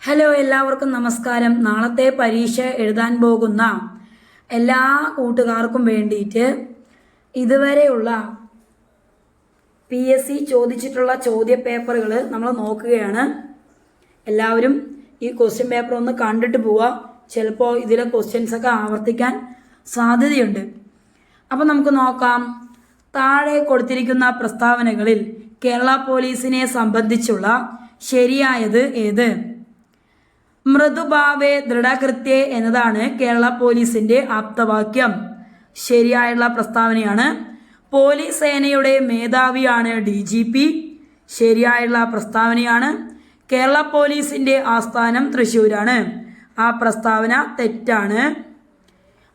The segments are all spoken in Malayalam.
ഹലോ, എല്ലാവർക്കും നമസ്കാരം. നാളത്തെ പരീക്ഷ എഴുതാൻ പോകുന്ന എല്ലാ കൂട്ടുകാർക്കും വേണ്ടിയിട്ട് ഇതുവരെയുള്ള PSC ചോദിച്ചിട്ടുള്ള ചോദ്യ പേപ്പറുകൾ നമ്മൾ നോക്കുകയാണ്. എല്ലാവരും ഈ ക്വസ്റ്റ്യൻ പേപ്പർ ഒന്ന് കണ്ടിട്ട് പോവുക. ചിലപ്പോൾ ഇതിലെ ക്വസ്റ്റ്യൻസൊക്കെ ആവർത്തിക്കാൻ സാധ്യതയുണ്ട്. അപ്പോൾ നമുക്ക് നോക്കാം. താഴെ കൊടുത്തിരിക്കുന്ന പ്രസ്താവനകളിൽ കേരള പോലീസിനെ സംബന്ധിച്ചുള്ള ശരിയായത് ഏത്? മൃദുഭാവേ ദൃഢകൃത്യേ എന്നതാണ് കേരള പോലീസിന്റെ ആപ്തവാക്യം. ശരിയായുള്ള പ്രസ്താവനയാണ്. പോലീസ് സേനയുടെ മേധാവിയാണ് DGP. ശരിയായുള്ള പ്രസ്താവനയാണ്. കേരള പോലീസിന്റെ ആസ്ഥാനം തൃശ്ശൂരാണ്. ആ പ്രസ്താവന തെറ്റാണ്.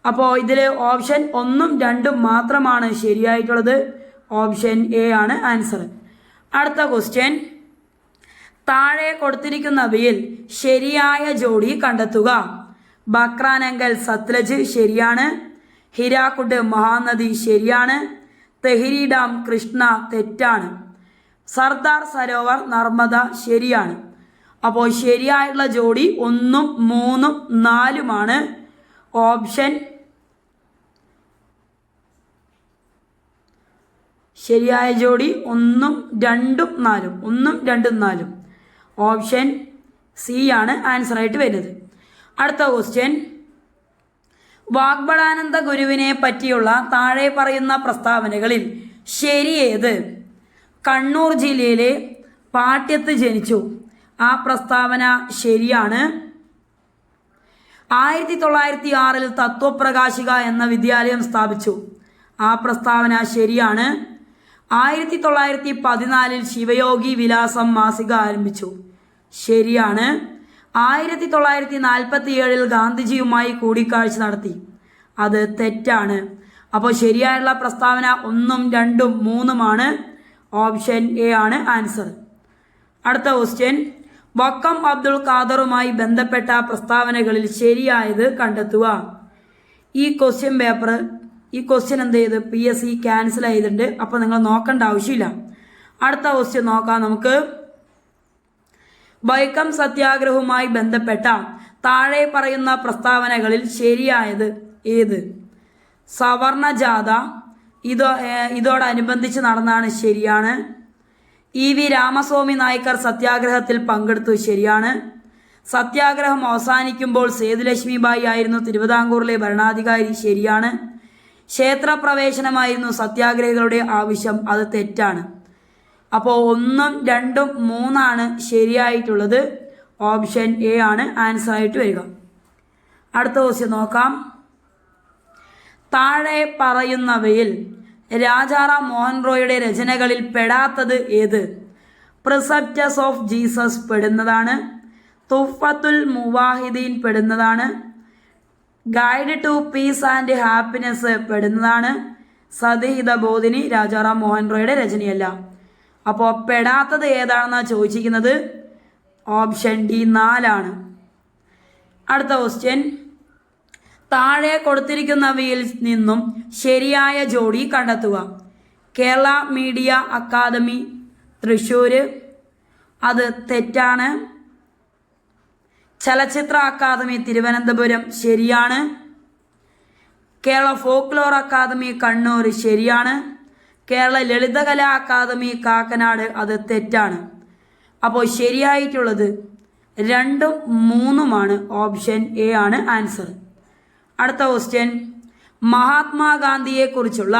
അപ്പോൾ ഇതിൽ ഓപ്ഷൻ 1ഉം 2ഉം മാത്രമാണ് ശരിയായിട്ടുള്ളത്. ഓപ്ഷൻ A ആണ് ആൻസർ. അടുത്ത ക്വസ്റ്റ്യൻ. താഴെ കൊടുത്തിരിക്കുന്നവയിൽ ശരിയായ ജോഡി കണ്ടെത്തുക. ബക്രാനങ്കൽ സത്ലജ് ശരിയാണ്. ഹിരാക്കുഡ് മഹാനദി ശരിയാണ്. തെഹ്രി ഡാം കൃഷ്ണ തെറ്റാണ്. സർദാർ സരോവർ നർമ്മദ ശരിയാണ്. അപ്പോൾ ശരിയായുള്ള ജോഡി 1ഉം 3ഉം 4ഉമാണ്. ഓപ്ഷൻ ശരിയായ ജോഡി 1ഉം 2ഉം 4ഉം 1ഉം 2ഉം 4ഉം. ഓപ്ഷൻ C ആണ് ആൻസർ ആയിട്ട് വരുന്നത്. അടുത്ത ക്വസ്റ്റ്യൻ. വാഗ്ബടാനന്ദ ഗുരുവിനെ പറ്റിയുള്ള താഴെ പറയുന്ന പ്രസ്താവനകളിൽ ശരിയേത്? കണ്ണൂർ ജില്ലയിലെ പാട്യത്ത് ജനിച്ചു. ആ പ്രസ്താവന ശരിയാണ്. 1906 തത്വപ്രകാശിക എന്ന വിദ്യാലയം സ്ഥാപിച്ചു. ആ പ്രസ്താവന ശരിയാണ്. 1914 ശിവയോഗി വിലാസം മാസിക ആരംഭിച്ചു. ശരിയാണ്. 1947 ഗാന്ധിജിയുമായി കൂടിക്കാഴ്ച നടത്തി. അത് തെറ്റാണ്. അപ്പോൾ ശരിയായുള്ള പ്രസ്താവന 1ഉം 2ഉം 3ഉമാണ്. ഓപ്ഷൻ A ആണ് ആൻസർ. അടുത്ത ക്വസ്റ്റ്യൻ. വക്കം അബ്ദുൾ ഖാദറുമായി ബന്ധപ്പെട്ട പ്രസ്താവനകളിൽ ശരിയായത് കണ്ടെത്തുക. ഈ ക്വസ്റ്റ്യൻ എന്ത് ചെയ്ത് PSC ക്യാൻസൽ ചെയ്തിട്ടുണ്ട്. അപ്പോൾ നിങ്ങൾ നോക്കേണ്ട ആവശ്യമില്ല. അടുത്ത ക്വസ്റ്റ്യൻ നോക്കാം നമുക്ക്. വൈക്കം സത്യാഗ്രഹവുമായി ബന്ധപ്പെട്ട താഴെ പറയുന്ന പ്രസ്താവനകളിൽ ശരിയായത് ഏത്? സവർണ ജാഥ ഇതോടനുബന്ധിച്ച് നടന്നാണ്. ശരിയാണ്. EV രാമസ്വാമി നായ്ക്കർ സത്യാഗ്രഹത്തിൽ പങ്കെടുത്തു. ശരിയാണ്. സത്യാഗ്രഹം അവസാനിക്കുമ്പോൾ സേതുലക്ഷ്മിബായി ആയിരുന്നു തിരുവിതാംകൂറിലെ ഭരണാധികാരി. ശരിയാണ്. ക്ഷേത്രപ്രവേശനമായിരുന്നു സത്യാഗ്രഹികളുടെ ആവശ്യം. അത് തെറ്റാണ്. അപ്പോൾ 1ഉം 2ഉം 3ആണ് ശരിയായിട്ടുള്ളത്. ഓപ്ഷൻ A ആണ് ആൻസർ ആയിട്ട് വരിക. അടുത്ത ക്വസ്റ്റ്യൻ നോക്കാം. താഴെ പറയുന്നവയിൽ രാജാറാം മോഹൻ റോയുടെ രചനകളിൽ പെടാത്തത് ഏത്? പ്രിസെപ്റ്റസ് ഓഫ് ജീസസ് പെടുന്നതാണ്. തുഫത്തുൽ മുവാഹിദീൻ പെടുന്നതാണ്. Guide to peace and happiness പെടുന്നതാണ്. സതിഹിത ബോധിനി രാജാറാം മോഹൻ റോയുടെ രചനയല്ല. അപ്പോൾ പെടാത്തത് ഏതാണെന്നാണ് ചോദിച്ചിരിക്കുന്നത്. ഓപ്ഷൻ D 4ആണ്. അടുത്ത ക്വസ്റ്റ്യൻ. താഴെ കൊടുത്തിരിക്കുന്നവയിൽ നിന്നും ശരിയായ ജോഡി കണ്ടെത്തുക. Kerala media academy Thrissur. അത് തെറ്റാണ്. ചലച്ചിത്ര അക്കാദമി തിരുവനന്തപുരം ശരിയാണ്. കേരള ഫോക്ലോർ അക്കാദമി കണ്ണൂർ ശരിയാണ്. കേരള ലളിതകലാ അക്കാദമി കാക്കനാട്. അത് തെറ്റാണ്. അപ്പോൾ ശരിയായിട്ടുള്ളത് 2ഉം 3ഉമാണ്. ഓപ്ഷൻ A ആണ് ആൻസർ. അടുത്ത ക്വസ്റ്റ്യൻ. മഹാത്മാഗാന്ധിയെക്കുറിച്ചുള്ള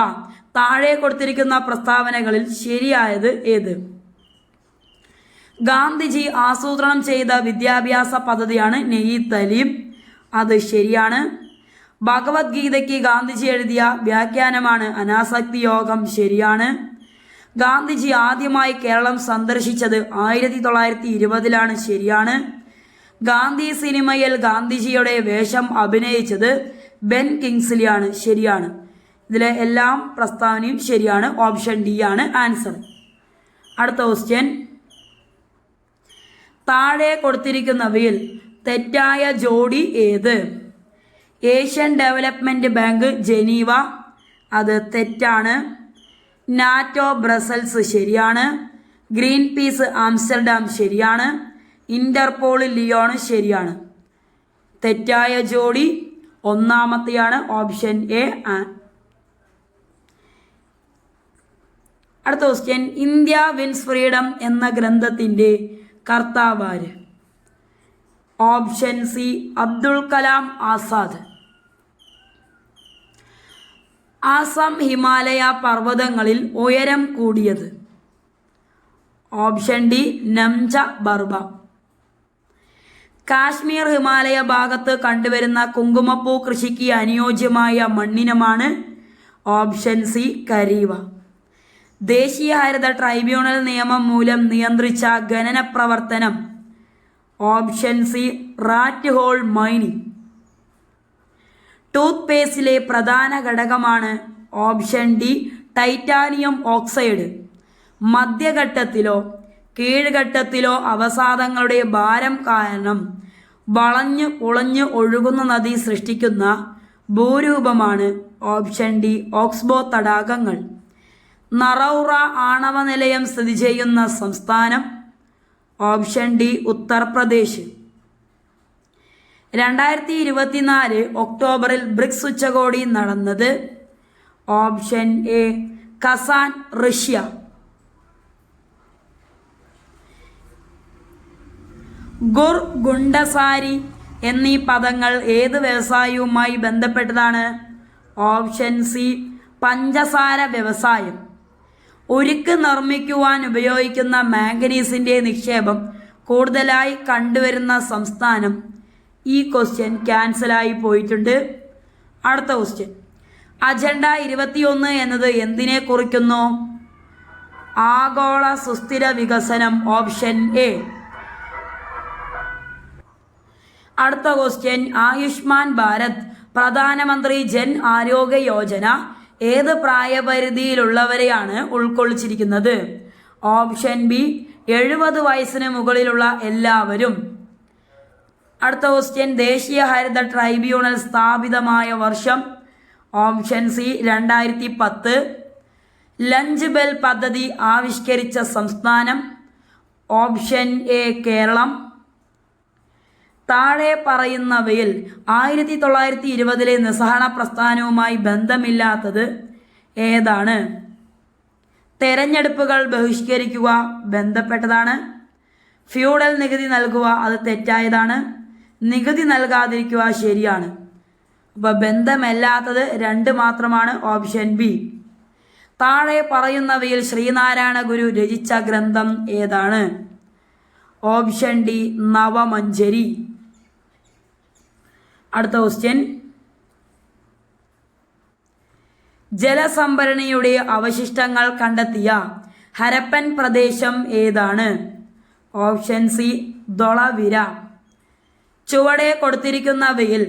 താഴെ കൊടുത്തിരിക്കുന്ന പ്രസ്താവനകളിൽ ശരിയായത് ഏത്? ഗാന്ധിജി ആസൂത്രണം ചെയ്ത വിദ്യാഭ്യാസ പദ്ധതിയാണ് നെയ് തലീം. അത് ശരിയാണ്. ഭഗവത്ഗീതയ്ക്ക് ഗാന്ധിജി എഴുതിയ വ്യാഖ്യാനമാണ് അനാസക്തി യോഗം. ശരിയാണ്. ഗാന്ധിജി ആദ്യമായി കേരളം സന്ദർശിച്ചത് 1920 ശരിയാണ്. ഗാന്ധി സിനിമയിൽ ഗാന്ധിജിയുടെ വേഷം അഭിനയിച്ചത് ബെൻ കിങ്സ്ലിയാണ്. ശരിയാണ്. ഇതിലെ എല്ലാം പ്രസ്താവനയും ശരിയാണ്. ഓപ്ഷൻ D ആണ് ആൻസർ. അടുത്ത ക്വസ്റ്റ്യൻ. താഴെ കൊടുത്തിരിക്കുന്നവയിൽ തെറ്റായ ജോഡി ഏത്? Asian development bank Geneva. അത് തെറ്റാണ്. നാറ്റോ ബ്രസൽസ് ശരിയാണ്. ഗ്രീൻ പീസ് ആംസ്റ്റർഡാം ശരിയാണ്. ഇന്റർപോൾ ലിയോൺ ശരിയാണ്. തെറ്റായ ജോഡി ഒന്നാമത്തെയാണ്, ഓപ്ഷൻ എ. അടുത്ത ക്വസ്റ്റ്യൻ, ഇന്ത്യ വിൻസ് ഫ്രീഡം എന്ന ഗ്രന്ഥത്തിൻ്റെ കർത്താവാര്? Option C Abdul Kalam Azad. ആസാം ഹിമാലയ പർവ്വതങ്ങളിൽ ഉയരം കൂടിയത്? Option D Namcha Barwa. കാശ്മീർ ഹിമാലയ ഭാഗത്ത് കണ്ടുവരുന്ന കുങ്കുമപ്പൂ കൃഷിക്ക് അനുയോജ്യമായ മണ്ണിനമാണ്? Option C കരീവ. ദേശീയ ഹരിത ട്രൈബ്യൂണൽ നിയമം മൂലം നിയന്ത്രിച്ച ഖനന പ്രവർത്തനം? Option C rat hole mining. ടൂത്ത് പേസ്റ്റിലെ പ്രധാന ഘടകമാണ്? Option D titanium oxide. മധ്യഘട്ടത്തിലോ കീഴ്ഘട്ടത്തിലോ അവസാദങ്ങളുടെ ഭാരം കാരണം വളഞ്ഞു പുളഞ്ഞു ഒഴുകുന്ന നദി സൃഷ്ടിക്കുന്ന ഭൂരൂപമാണ്? ഓപ്ഷൻ ഡി ഓക്സ്ബോ തടാകങ്ങൾ. നറൗറ ആണവ നിലയം സ്ഥിതി ചെയ്യുന്ന സംസ്ഥാനം? Option D Uttar Pradesh. 2024 ഒക്ടോബറിൽ ബ്രിക്സ് ഉച്ചകോടി നടന്നത്? Option A Kazan, Russia. ഗുർ, ഗുണ്ടസാരി എന്നീ പദങ്ങൾ ഏത് വ്യവസായവുമായി ബന്ധപ്പെട്ടതാണ്? ഓപ്ഷൻ സി പഞ്ചസാര വ്യവസായം. ഉരുക്ക് നിർമ്മിക്കുവാൻ ഉപയോഗിക്കുന്ന മാംഗനീസിൻ്റെ നിക്ഷേപം കൂടുതലായി കണ്ടുവരുന്ന സംസ്ഥാനം? ഈ ക്വസ്റ്റ്യൻ ക്യാൻസലായി പോയിട്ടുണ്ട്. അടുത്ത ക്വസ്റ്റ്യൻ, അജണ്ട 21 എന്നത് എന്തിനെ കുറിക്കുന്നു? ആഗോള സുസ്ഥിര വികസനം. Option A. അടുത്ത ക്വസ്റ്റ്യൻ, ആയുഷ്മാൻ ഭാരത് പ്രധാനമന്ത്രി ജൻ ആരോഗ്യ യോജന ഏത് പ്രായപരിധിയിലുള്ളവരെയാണ് ഉൾക്കൊള്ളിച്ചിരിക്കുന്നത്? ഓപ്ഷൻ ബി 70 വയസ്സിന് മുകളിലുള്ള എല്ലാവരും. അടുത്ത ക്വസ്റ്റ്യൻ, ദേശീയ ഹരിത ട്രൈബ്യൂണൽ സ്ഥാപിതമായ വർഷം? Option C 2010. ലഞ്ച് ബെൽ പദ്ധതി ആവിഷ്കരിച്ച സംസ്ഥാനം? Option A Kerala. താഴെ പറയുന്നവയിൽ 1920 നിസ്സഹരണ പ്രസ്ഥാനവുമായി ബന്ധമില്ലാത്തത് ഏതാണ്? തെരഞ്ഞെടുപ്പുകൾ ബഹിഷ്കരിക്കുക ബന്ധപ്പെട്ടതാണ്. ഫ്യൂഡൽ നികുതി നൽകുക അത് തെറ്റായതാണ്. നികുതി നൽകാതിരിക്കുക ശരിയാണ്. അപ്പോൾ ബന്ധമില്ലാത്തത് 2 മാത്രമാണ്, ഓപ്ഷൻ ബി. താഴെ പറയുന്നവയിൽ ശ്രീനാരായണ ഗുരു രചിച്ച ഗ്രന്ഥം ഏതാണ്? Option D Navamanjari. അടുത്ത ക്വസ്റ്റ്യൻ, ജലസംഭരണിയുടെ അവശിഷ്ടങ്ങൾ കണ്ടെത്തിയ ഹരപ്പൻ പ്രദേശം ഏതാണ്? Option C Dholavira. ചുവടെ കൊടുത്തിരിക്കുന്നവയിൽ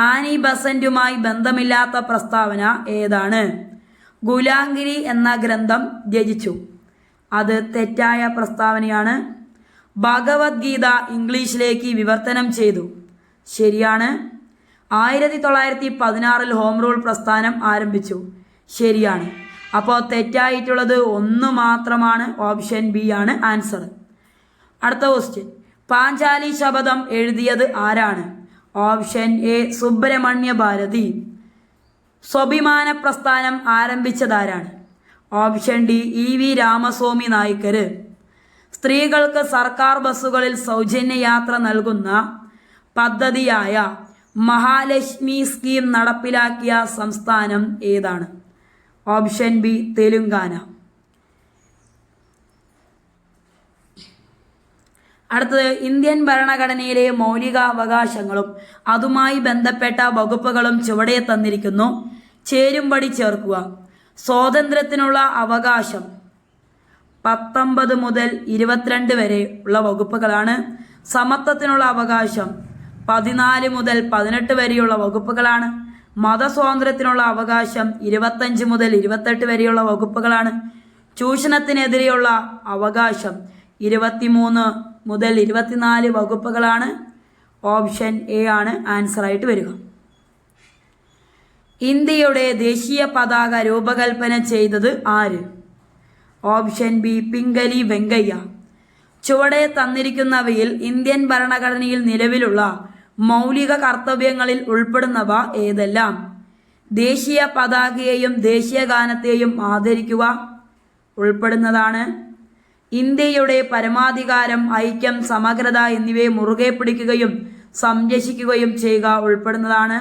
ആനി ബസന്റുമായി ബന്ധമില്ലാത്ത പ്രസ്താവന ഏതാണ്? ഗുലാംഗിരി എന്ന ഗ്രന്ഥം രചിച്ചു. അത് തെറ്റായ പ്രസ്താവനയാണ്. ഭഗവത്ഗീത ഇംഗ്ലീഷിലേക്ക് വിവർത്തനം ചെയ്തു. ശരിയാണ്. 1916 ഹോം റൂൾ പ്രസ്ഥാനം ആരംഭിച്ചു. ശരിയാണ്. അപ്പോൾ തെറ്റായിട്ടുള്ളത് 1 മാത്രമാണ്, ഓപ്ഷൻ ബി ആണ് ആൻസർ. അടുത്ത ക്വസ്റ്റ്യൻ, പാഞ്ചാലി ശപഥം എഴുതിയത് ആരാണ്? Option A Subramania Bharati. സ്വാഭിമാന പ്രസ്ഥാനം ആരംഭിച്ചതാരാണ്? Option D EV Ramasamy Naicker. സ്ത്രീകൾക്ക് സർക്കാർ ബസ്സുകളിൽ സൗജന്യ യാത്ര നൽകുന്ന പദ്ധതിയായ മഹാലക്ഷ്മി സ്കീം നടപ്പിലാക്കിയ സംസ്ഥാനം ഏതാണ്? Option B Telangana. അടുത്തത്, ഇന്ത്യൻ ഭരണഘടനയിലെ മൗലികാവകാശങ്ങളും അതുമായി ബന്ധപ്പെട്ട വകുപ്പുകളും ചുവടെ തന്നിരിക്കുന്നു. ചേരുംപടി ചേർക്കുക. സ്വാതന്ത്ര്യത്തിനുള്ള അവകാശം 19 മുതൽ 22 വരെ ഉള്ള വകുപ്പുകളാണ്. സമത്വത്തിനുള്ള അവകാശം 14 മുതൽ 18 വരെയുള്ള വകുപ്പുകളാണ്. മതസ്വാതന്ത്ര്യത്തിനുള്ള അവകാശം 25 മുതൽ 28 വരെയുള്ള വകുപ്പുകളാണ്. ചൂഷണത്തിനെതിരെയുള്ള അവകാശം 23 മുതൽ 24 വകുപ്പുകളാണ്. ഓപ്ഷൻ എ ആണ് ആൻസർ ആയിട്ട് വരിക. ഇന്ത്യയുടെ ദേശീയ പതാക രൂപകൽപ്പന ചെയ്തത് ആര്? Option B Pingali Venkaiah. ചുവടെ തന്നിരിക്കുന്നവയിൽ ഇന്ത്യൻ ഭരണഘടനയിൽ നിലവിലുള്ള മൗലിക കർത്തവ്യങ്ങളിൽ ഉൾപ്പെടുന്നവ ഏതെല്ലാം? ദേശീയ പതാകയെയും ദേശീയ ഗാനത്തെയും ആദരിക്കുക ഉൾപ്പെടുന്നതാണ്. ഇന്ത്യയുടെ പരമാധികാരം, ഐക്യം, സമഗ്രത എന്നിവയെ മുറുകെ പിടിക്കുകയും സംരക്ഷിക്കുകയും ചെയ്യുക ഉൾപ്പെടുന്നതാണ്.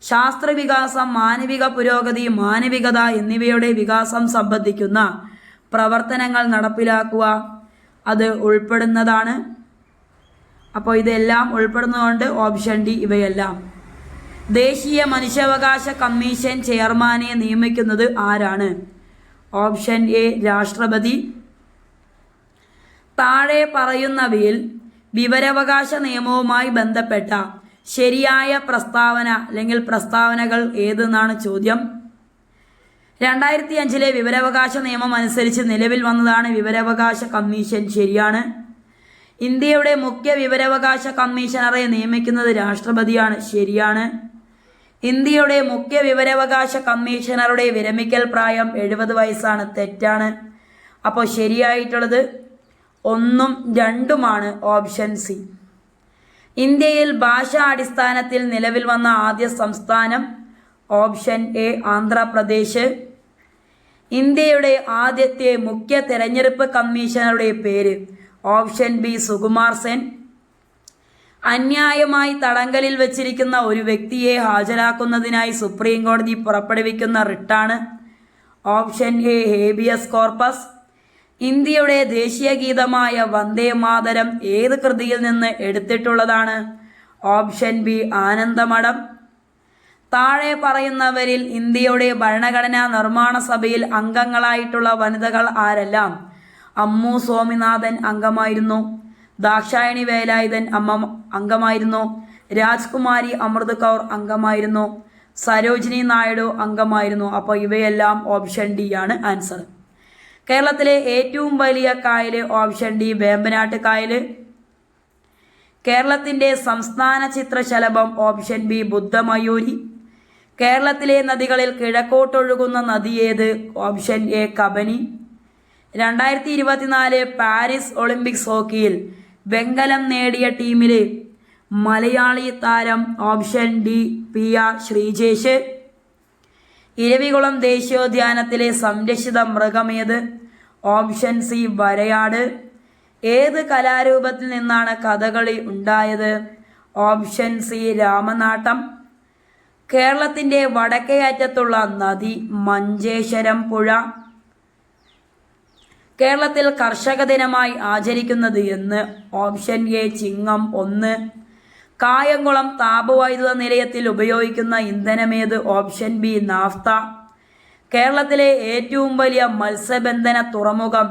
ശാസ്ത്രവികാസം, മാനവിക പുരോഗതി, മാനവികത എന്നിവയുടെ വികാസം സംബന്ധിക്കുന്ന പ്രവർത്തനങ്ങൾ നടപ്പിലാക്കുക അത് ഉൾപ്പെടുന്നതാണ്. അപ്പോൾ ഇതെല്ലാം ഉൾപ്പെടുന്നതുകൊണ്ട് ഓപ്ഷൻ ഡി ഇവയെല്ലാം. ദേശീയ മനുഷ്യാവകാശ കമ്മീഷൻ ചെയർമാനെ നിയമിക്കുന്നത് ആരാണ്? ഓപ്ഷൻ എ രാഷ്ട്രപതി. താഴെ പറയുന്നവയിൽ വിവരാവകാശ നിയമവുമായി ബന്ധപ്പെട്ട ശരിയായ പ്രസ്താവന അല്ലെങ്കിൽ പ്രസ്താവനകൾ ഏതെന്നാണ് ചോദ്യം. 2005 വിവരാവകാശ നിയമം അനുസരിച്ച് നിലവിൽ വന്നതാണ് വിവരാവകാശ കമ്മീഷൻ. ശരിയാണ്. ഇന്ത്യയുടെ മുഖ്യ വിവരാവകാശ കമ്മീഷണറെ നിയമിക്കുന്നത് രാഷ്ട്രപതിയാണ്. ശരിയാണ്. ഇന്ത്യയുടെ മുഖ്യ വിവരാവകാശ കമ്മീഷണറുടെ വിരമിക്കൽ പ്രായം 70 വയസ്സാണ്. തെറ്റാണ്. അപ്പോൾ ശരിയായിട്ടുള്ളത് 1ഉം 2ഉമാണ്. Option C. ഇന്ത്യയിൽ ഭാഷാ അടിസ്ഥാനത്തിൽ നിലവിൽ വന്ന ആദ്യ സംസ്ഥാനം? Option A Andhra Pradesh. ഇന്ത്യയുടെ ആദ്യത്തെ മുഖ്യ തെരഞ്ഞെടുപ്പ് കമ്മീഷണറുടെ പേര്? Option B Sukumar Sen. അന്യായമായി തടങ്കലിൽ വച്ചിരിക്കുന്ന ഒരു വ്യക്തിയെ ഹാജരാക്കുന്നതിനായി സുപ്രീം കോടതി പുറപ്പെടുവിക്കുന്ന റിട്ടാണ്? Option A habeas corpus. ഇന്ത്യയുടെ ദേശീയ ഗീതമായ വന്ദേ മാതരം ഏത് കൃതിയിൽ നിന്ന് എടുത്തിട്ടുള്ളതാണ്? Option B Anandamath. താഴെ പറയുന്നവരിൽ ഇന്ത്യയുടെ ഭരണഘടനാ നിർമ്മാണ സഭയിൽ അംഗങ്ങളായിട്ടുള്ള വനിതകൾ ആരെല്ലാം? അമ്മു സ്വാമിനാഥൻ അംഗമായിരുന്നു. ദാക്ഷായണി വേലായുധൻ അംഗമായിരുന്നു. രാജ്കുമാരി അമൃത് കൗർ അംഗമായിരുന്നു. സരോജിനി നായിഡു അംഗമായിരുന്നു. അപ്പോൾ ഇവയെല്ലാം ഓപ്ഷൻ ഡി ആണ് ആൻസർ. കേരളത്തിലെ ഏറ്റവും വലിയ കായൽ? ഓപ്ഷൻ ഡി വേമ്പനാട്ട് കായൽ. കേരളത്തിൻ്റെ സംസ്ഥാന ചിത്രശലഭം? Option B Buddhamayuri. കേരളത്തിലെ നദികളിൽ കിഴക്കോട്ടൊഴുകുന്ന നദി ഏത്? Option A Kabani. 2024 Paris Olympics ഹോക്കിയിൽ വെങ്കലം നേടിയ ടീമിലെ മലയാളി താരം? Option D P R Sreejesh. Eravikulam ദേശീയോദ്യാനത്തിലെ സംരക്ഷിത മൃഗമേത്? Option C വരയാട്. ഏത് കലാരൂപത്തിൽ നിന്നാണ് കഥകളി ഉണ്ടായത്? Option C Ramanattam. കേരളത്തിൻ്റെ വടക്കേ അറ്റത്തുള്ള നദി? മഞ്ചേശ്വരം പുഴ. കേരളത്തിൽ കർഷക ദിനമായി ആചരിക്കുന്നത് എന്ന്? ഓപ്ഷൻ എ ചിങ്ങം 1. കായംകുളം താപവൈദ്യുത നിലയത്തിൽ ഉപയോഗിക്കുന്ന ഇന്ധനമേത്? Option B naphtha. കേരളത്തിലെ ഏറ്റവും വലിയ മത്സ്യബന്ധന തുറമുഖം?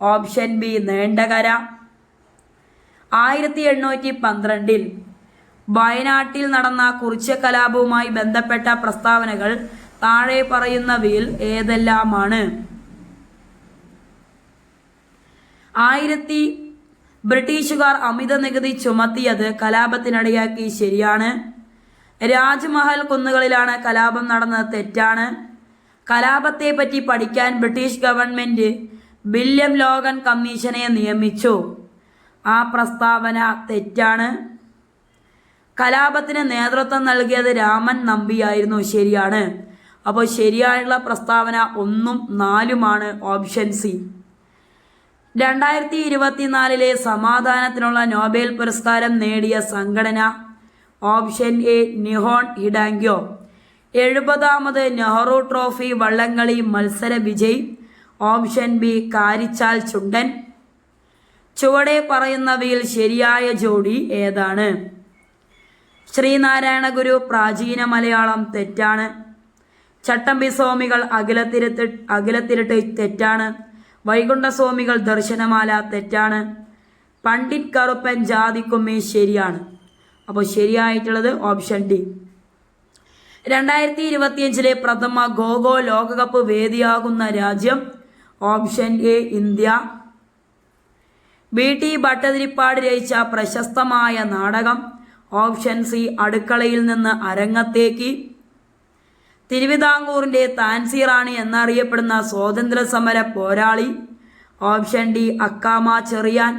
Option B Neendakara. 1812 വയനാട്ടിൽ നടന്ന കുറിച്യ കലാപവുമായി ബന്ധപ്പെട്ട പ്രസ്താവനകൾ താഴെ പറയുന്നവയിൽ ഏതെല്ലാമാണ്? ബ്രിട്ടീഷുകാർ അമിത നികുതി ചുമത്തിയത് കലാപത്തിനിടയാക്കി. ശരിയാണ്. രാജ്മഹൽ കുന്നുകളിലാണ് കലാപം നടന്നത്. തെറ്റാണ്. കലാപത്തെ പറ്റി പഠിക്കാൻ ബ്രിട്ടീഷ് ഗവൺമെന്റ് വില്യം ലോഗൻ കമ്മീഷനെ നിയമിച്ചു. ആ പ്രസ്താവന തെറ്റാണ്. കലാപത്തിന് നേതൃത്വം നൽകിയത് രാമൻ നമ്പിയായിരുന്നു. ശരിയാണ്. അപ്പോൾ ശരിയായുള്ള പ്രസ്താവന 1ഉം 4ഉമാണ്. Option C. 2024 സമാധാനത്തിനുള്ള നോബൽ പുരസ്കാരം നേടിയ സംഘടന? Option A Nihon Hidankyo. 70ാമത് നെഹ്റു ട്രോഫി വള്ളംകളി മത്സര വിജയി? Option B Karichal Chundan. ചുവടെ പറയുന്നവയിൽ ശരിയായ ജോഡി ഏതാണ്? ശ്രീനാരായണ ഗുരു പ്രാചീന മലയാളം? തെറ്റാണ്. ചട്ടമ്പി സ്വാമികൾ അഖിലത്തിരട്ട്? തെറ്റാണ്. വൈകുണ്ഠസ്വാമികൾ ദർശനമാല? തെറ്റാണ്. പണ്ഡിറ്റ് കറുപ്പൻ ജാതിക്കുമ്മി? ശരിയാണ്. അപ്പോൾ ശരിയായിട്ടുള്ളത് ഓപ്ഷൻ ഡി. 2025 പ്രഥമ ഖോ ലോകകപ്പ് വേദിയാകുന്ന രാജ്യം? Option A India. BT Bhattathiripad രചിച്ച പ്രശസ്തമായ നാടകം? ഓപ്ഷൻ സി അടുക്കളയിൽ നിന്ന് അരങ്ങത്തേക്ക്. തിരുവിതാംകൂറിൻ്റെ താൻസി റാണി എന്നറിയപ്പെടുന്ന സ്വാതന്ത്ര്യ സമര പോരാളി? Option D Akkamma Cheriyan.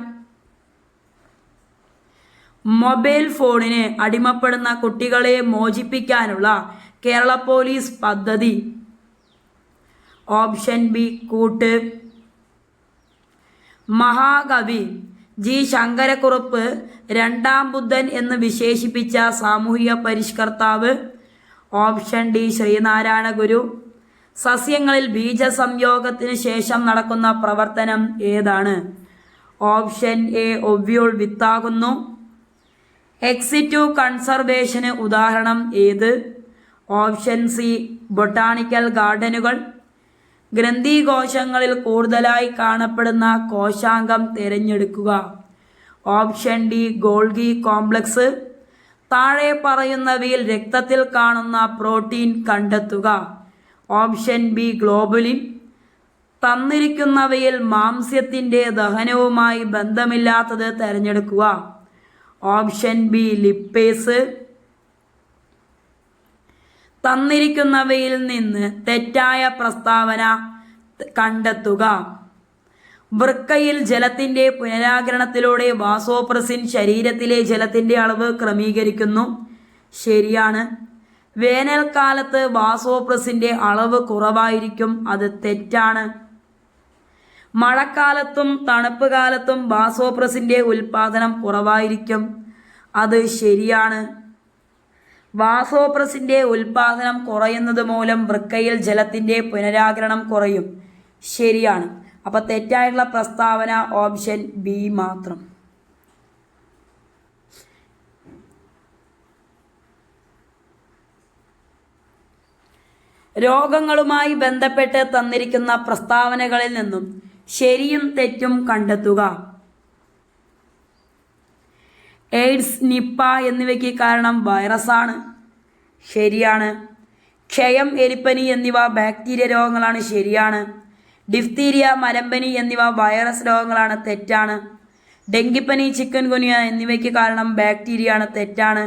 Mobile ഫോണിന് അടിമപ്പെടുന്ന കുട്ടികളെ മോചിപ്പിക്കാനുള്ള കേരള പോലീസ് പദ്ധതി? ഓപ്ഷൻ ബി കൂട്ട്. മഹാകവി ജി ശങ്കരക്കുറുപ്പ് രണ്ടാം ബുദ്ധൻ എന്ന് വിശേഷിപ്പിച്ച സാമൂഹിക പരിഷ്കർത്താവ്? Option D Sree Narayana Guru. സസ്യങ്ങളിൽ ബീജസംയോഗത്തിന് ശേഷം നടക്കുന്ന പ്രവർത്തനം ഏതാണ്? ഓപ്ഷൻ എ ഒവ്യൂൾ വിത്താകുന്നു. എക്സിറ്റു കൺസർവേഷന് ഉദാഹരണം ഏത്? ഓപ്ഷൻ സി ബൊട്ടാണിക്കൽ ഗാർഡനുകൾ. ഗ്രന്ഥികോശങ്ങളിൽ കൂടുതലായി കാണപ്പെടുന്ന കോശാംഗം തിരഞ്ഞെടുക്കുക. Option D Golgi complex. താഴെ പറയുന്നവയിൽ രക്തത്തിൽ കാണുന്ന പ്രോട്ടീൻ കണ്ടെത്തുക. Option B globulin. തന്നിരിക്കുന്നവയിൽ മാംസ്യത്തിൻ്റെ ദഹനവുമായി ബന്ധമില്ലാത്തത് തിരഞ്ഞെടുക്കുക. Option B lipase. തന്നിരിക്കുന്നവയിൽ നിന്ന് തെറ്റായ പ്രസ്താവന കണ്ടെത്തുക. വൃക്കയിൽ ജലത്തിൻ്റെ പുനരാഗിരണത്തിലൂടെ വാസോപ്രസിൻ ശരീരത്തിലെ ജലത്തിൻ്റെ അളവ് ക്രമീകരിക്കുന്നു. ശരിയാണ്. വേനൽക്കാലത്ത് വാസോപ്രസിൻ്റെ അളവ് കുറവായിരിക്കും. അത് തെറ്റാണ്. മഴക്കാലത്തും തണുപ്പ് കാലത്തും വാസോപ്രസിൻ്റെ ഉൽപ്പാദനം കുറവായിരിക്കും. അത് ശരിയാണ്. വാസോപ്രസിൻ്റെ ഉൽപ്പാദനം കുറയുന്നത് മൂലം വൃക്കയിൽ ജലത്തിൻ്റെ പുനരാഗിരണം കുറയും. ശരിയാണ്. അപ്പോൾ തെറ്റായിട്ടുള്ള പ്രസ്താവന ഓപ്ഷൻ ബി മാത്രം. രോഗങ്ങളുമായി ബന്ധപ്പെട്ട് തന്നിരിക്കുന്ന പ്രസ്താവനകളിൽ നിന്നും ശരിയും തെറ്റും കണ്ടെത്തുക. എയ്ഡ്സ്, നിപ്പ എന്നിവയ്ക്ക് കാരണം വൈറസാണ്. ശരിയാണ്. ക്ഷയം, എലിപ്പനി എന്നിവ ബാക്ടീരിയ രോഗങ്ങളാണ്. ശരിയാണ്. ഡിഫ്തീരിയ, മലമ്പനി എന്നിവ വൈറസ് രോഗങ്ങളാണ്. തെറ്റാണ്. ഡെങ്കിപ്പനി, ചിക്കൻ ഗുനിയ എന്നിവയ്ക്ക് കാരണം ബാക്ടീരിയ ആണ്. തെറ്റാണ്.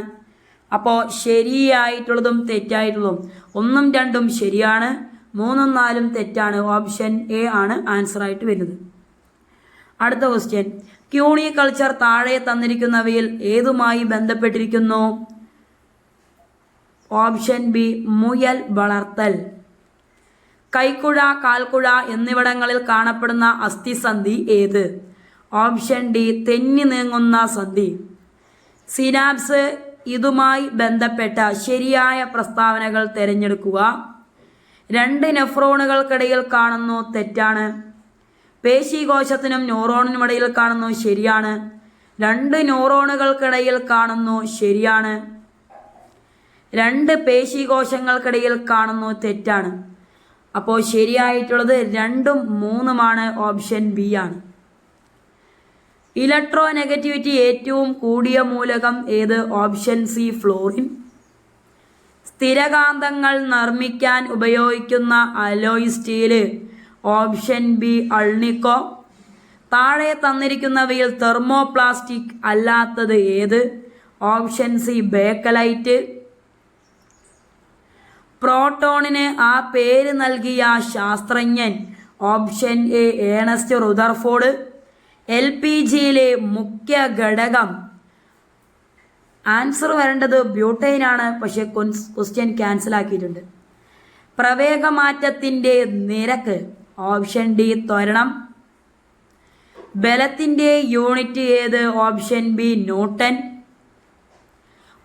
അപ്പോൾ ശരിയായിട്ടുള്ളതും തെറ്റായിട്ടുള്ളതും 1ഉം 2ഉം ശരിയാണ്, 3ഉം 4ഉം തെറ്റാണ്. ഓപ്ഷൻ എ ആണ് ആൻസർ ആയിട്ട് വരുന്നത്. അടുത്ത ക്വസ്റ്റ്യൻ, ക്യൂണിക്കൾച്ചർ താഴെ തന്നിരിക്കുന്നവയിൽ ഏതുമായി ബന്ധപ്പെട്ടിരിക്കുന്നു? ഓപ്ഷൻ ബി മുയൽ വളർത്തൽ. കൈക്കുഴ, കാൽക്കുഴ എന്നിവിടങ്ങളിൽ കാണപ്പെടുന്ന അസ്ഥിസന്ധി ഏത്? ഓപ്ഷൻ ഡി തെന്നി നീങ്ങുന്ന സന്ധി. സിനാപ്സ്. ഇതുമായി ബന്ധപ്പെട്ട ശരിയായ പ്രസ്താവനകൾ തിരഞ്ഞെടുക്കുക. 2 നെഫ്രോണുകൾക്കിടയിൽ കാണുന്നു. തെറ്റാണ്. പേശീകോശത്തിനും ന്യൂറോണിനുമിടയിൽ കാണുന്നു. ശരിയാണ്. 2 ന്യൂറോണുകൾക്കിടയിൽ കാണുന്നു. ശരിയാണ്. 2 പേശീകോശങ്ങൾക്കിടയിൽ കാണുന്നു. തെറ്റാണ്. അപ്പോൾ ശരിയായിട്ടുള്ളത് 2ഉം 3ഉമാണ്. ഓപ്ഷൻ ബി ആണ്. ഇലക്ട്രോ നെഗറ്റിവിറ്റി ഏറ്റവും കൂടിയ മൂലകം ഏത്? Option C florin. സ്ഥിരകാന്തങ്ങൾ നിർമ്മിക്കാൻ ഉപയോഗിക്കുന്ന alloy steel? Option B alnico. താഴെ തന്നിരിക്കുന്നവയിൽ തെർമോപ്ലാസ്റ്റിക് അല്ലാത്തത് ഏത്? Option C Bakelite. പ്രോട്ടോണിന് ആ പേര് നൽകിയ ശാസ്ത്രജ്ഞൻ? Option A Ernest Rutherford. LPGയിലെ മുഖ്യ ഘടകം? ആൻസർ വരേണ്ടത് ബ്യൂട്ടൈൻ ആണ്, പക്ഷെ ക്വസ്റ്റ്യൻ ക്യാൻസൽ ആക്കിയിട്ടുണ്ട്. പ്രവേഗമാറ്റത്തിൻ്റെ നിരക്ക്? ഓപ്ഷൻ ഡി ത്വരണം. ബലത്തിൻ്റെ യൂണിറ്റ് ഏത്? Option B newton.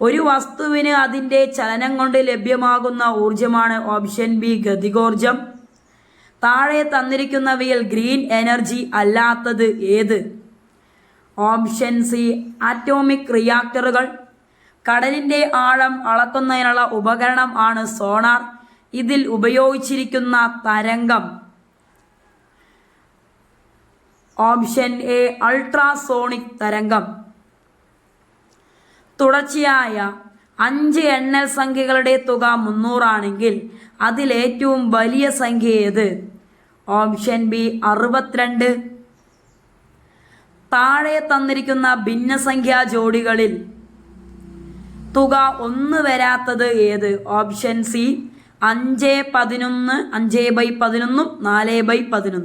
ഒരു വസ്തുവിന് അതിൻ്റെ ചലനം കൊണ്ട് ലഭ്യമാകുന്ന ഊർജമാണ്? Option B ഗതികോർജം. താഴെ തന്നിരിക്കുന്നവയിൽ ഗ്രീൻ എനർജി അല്ലാത്തത് ഏത്? ഓപ്ഷൻ സി ആറ്റോമിക് റിയാക്ടറുകൾ. കടലിൻ്റെ ആഴം അളക്കുന്നതിനുള്ള ഉപകരണം ആണ് സോണാർ. ഇതിൽ ഉപയോഗിച്ചിരിക്കുന്ന തരംഗം? ഓപ്ഷൻ എ അൾട്രാസോണിക് തരംഗം. തുടർച്ചയായ 5 എണ്ണൽ സംഖ്യകളുടെ തുക 300 ആണെങ്കിൽ അതിലേറ്റവും വലിയ സംഖ്യ ഏത്? Option B 62. താഴെ തന്നിരിക്കുന്ന ഭിന്നസംഖ്യാ ജോഡികളിൽ തുക 1 വരാത്തത് ഏത്? Option C 5/11, 5/11, 4/11.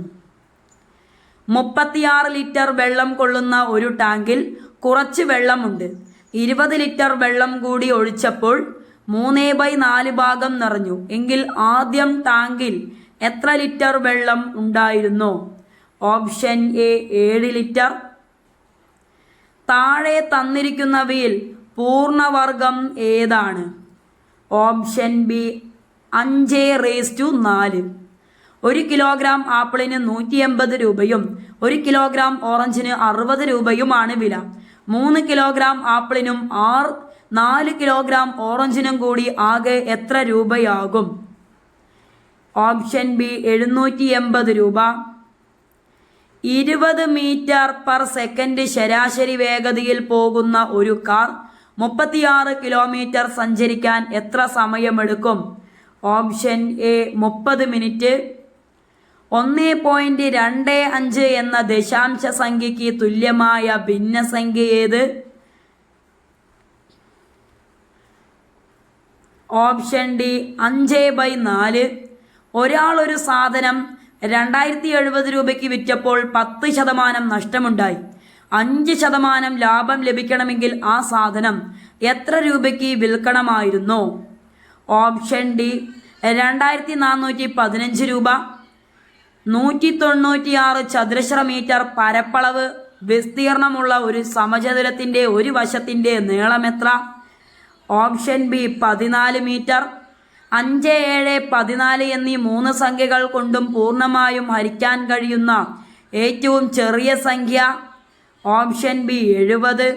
36 ലിറ്റർ വെള്ളം കൊള്ളുന്ന ഒരു ടാങ്കിൽ കുറച്ച് വെള്ളമുണ്ട്. 20 ലിറ്റർ വെള്ളം കൂടി ഒഴിച്ചപ്പോൾ 3/4 ഭാഗം നിറഞ്ഞു എങ്കിൽ ആദ്യം ടാങ്കിൽ എത്ര ലിറ്റർ വെള്ളം ഉണ്ടായിരുന്നു? Option A 7 litre. താഴെ തന്നിരിക്കുന്നവയിൽ പൂർണ്ണവർഗം ഏതാണ്? Option B 5/4. 1 കിലോഗ്രാം ആപ്പിളിന് 180 രൂപയും 1 കിലോഗ്രാം ഓറഞ്ചിന് 60 രൂപയുമാണ് വില. 3 കിലോഗ്രാം ആപ്പിളിനും 4 കിലോഗ്രാം ഓറഞ്ചിനും കൂടി ആകെ എത്ര രൂപയാകും? ഓപ്ഷൻ ബി 780 രൂപ. 20 മീറ്റർ പെർ സെക്കൻഡ് ശരാശരി വേഗതയിൽ പോകുന്ന ഒരു കാർ 36 കിലോമീറ്റർ സഞ്ചരിക്കാൻ എത്ര സമയമെടുക്കും? Option A 30 minute. 1.25 എന്ന ദശാംശ സംഖ്യയ്ക്ക് തുല്യമായ ഭിന്നസംഖ്യ ഏത്? Option D 5/4. ഒരാൾ ഒരു സാധനം 2070 രൂപയ്ക്ക് വിറ്റപ്പോൾ 10% നഷ്ടമുണ്ടായി. 5% ലാഭം ലഭിക്കണമെങ്കിൽ ആ സാധനം എത്ര രൂപയ്ക്ക് വിൽക്കണമായിരുന്നു? ഓപ്ഷൻ ഡി 2415 രൂപ. 196 ചതുരശ്ര മീറ്റർ പരപ്പളവ് വിസ്തീർണമുള്ള ഒരു സമചതുരത്തിൻ്റെ ഒരു വശത്തിൻ്റെ നീളമെത്ര? Option B 14 metre. 5, 7, 14 എന്നീ 3 സംഖ്യകൾ കൊണ്ടും പൂർണ്ണമായും ഹരിക്കാൻ കഴിയുന്ന ഏറ്റവും ചെറിയ സംഖ്യ? Option B 70.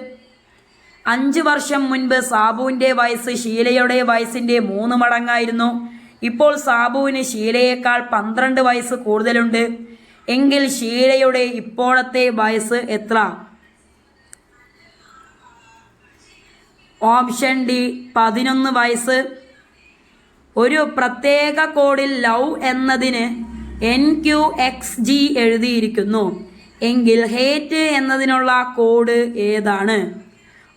5 വർഷം മുൻപ് സാബുവിൻ്റെ വയസ്സ് ഷീലയുടെ വയസ്സിൻ്റെ 3 മടങ്ങായിരുന്നു. ഇപ്പോൾ സാബുവിന് ഷീലയേക്കാൾ 12 വയസ്സ് കൂടുതലുണ്ട്. എങ്കിൽ ഷീലയുടെ ഇപ്പോഴത്തെ വയസ്സ് എത്ര? ഓപ്ഷൻ ഡി 11 വയസ്സ്. ഒരു പ്രത്യേക കോഡിൽ ലവ് എന്നതിന് NQXG എഴുതിയിരിക്കുന്നു എങ്കിൽ ഹേറ്റ് എന്നതിനുള്ള കോഡ് ഏതാണ്?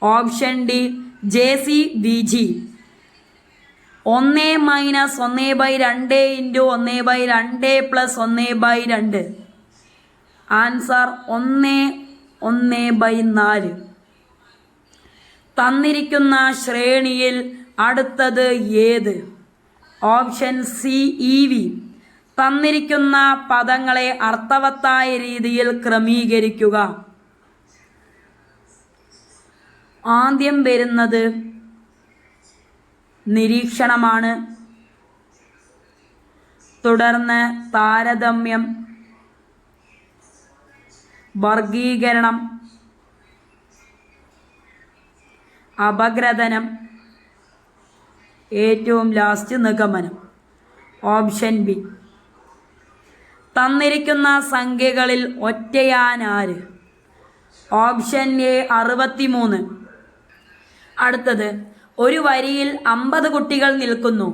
Option D JCVG. 1 - 1/2 × 1/2 + 1/2. ആൻസർ 1/4. തന്നിരിക്കുന്ന ശ്രേണിയിൽ അടുത്തത് ഏത്? Option C EV. തന്നിരിക്കുന്ന പദങ്ങളെ അർത്ഥവത്തായ രീതിയിൽ ക്രമീകരിക്കുക. ആദ്യം വരുന്നത് നിരീക്ഷണമാണ്. തുടർന്ന് താരതമ്യം, വർഗീകരണം, അപഗ്രഥനം, ഏറ്റവും ലാസ്റ്റ് നിഗമനം. Option B. തന്നിരിക്കുന്ന സംഖ്യകളിൽ ഒറ്റയാനാര്? Option A 63. അടുത്തത്, ഒരു വരിയിൽ 50 കുട്ടികൾ നിൽക്കുന്നു.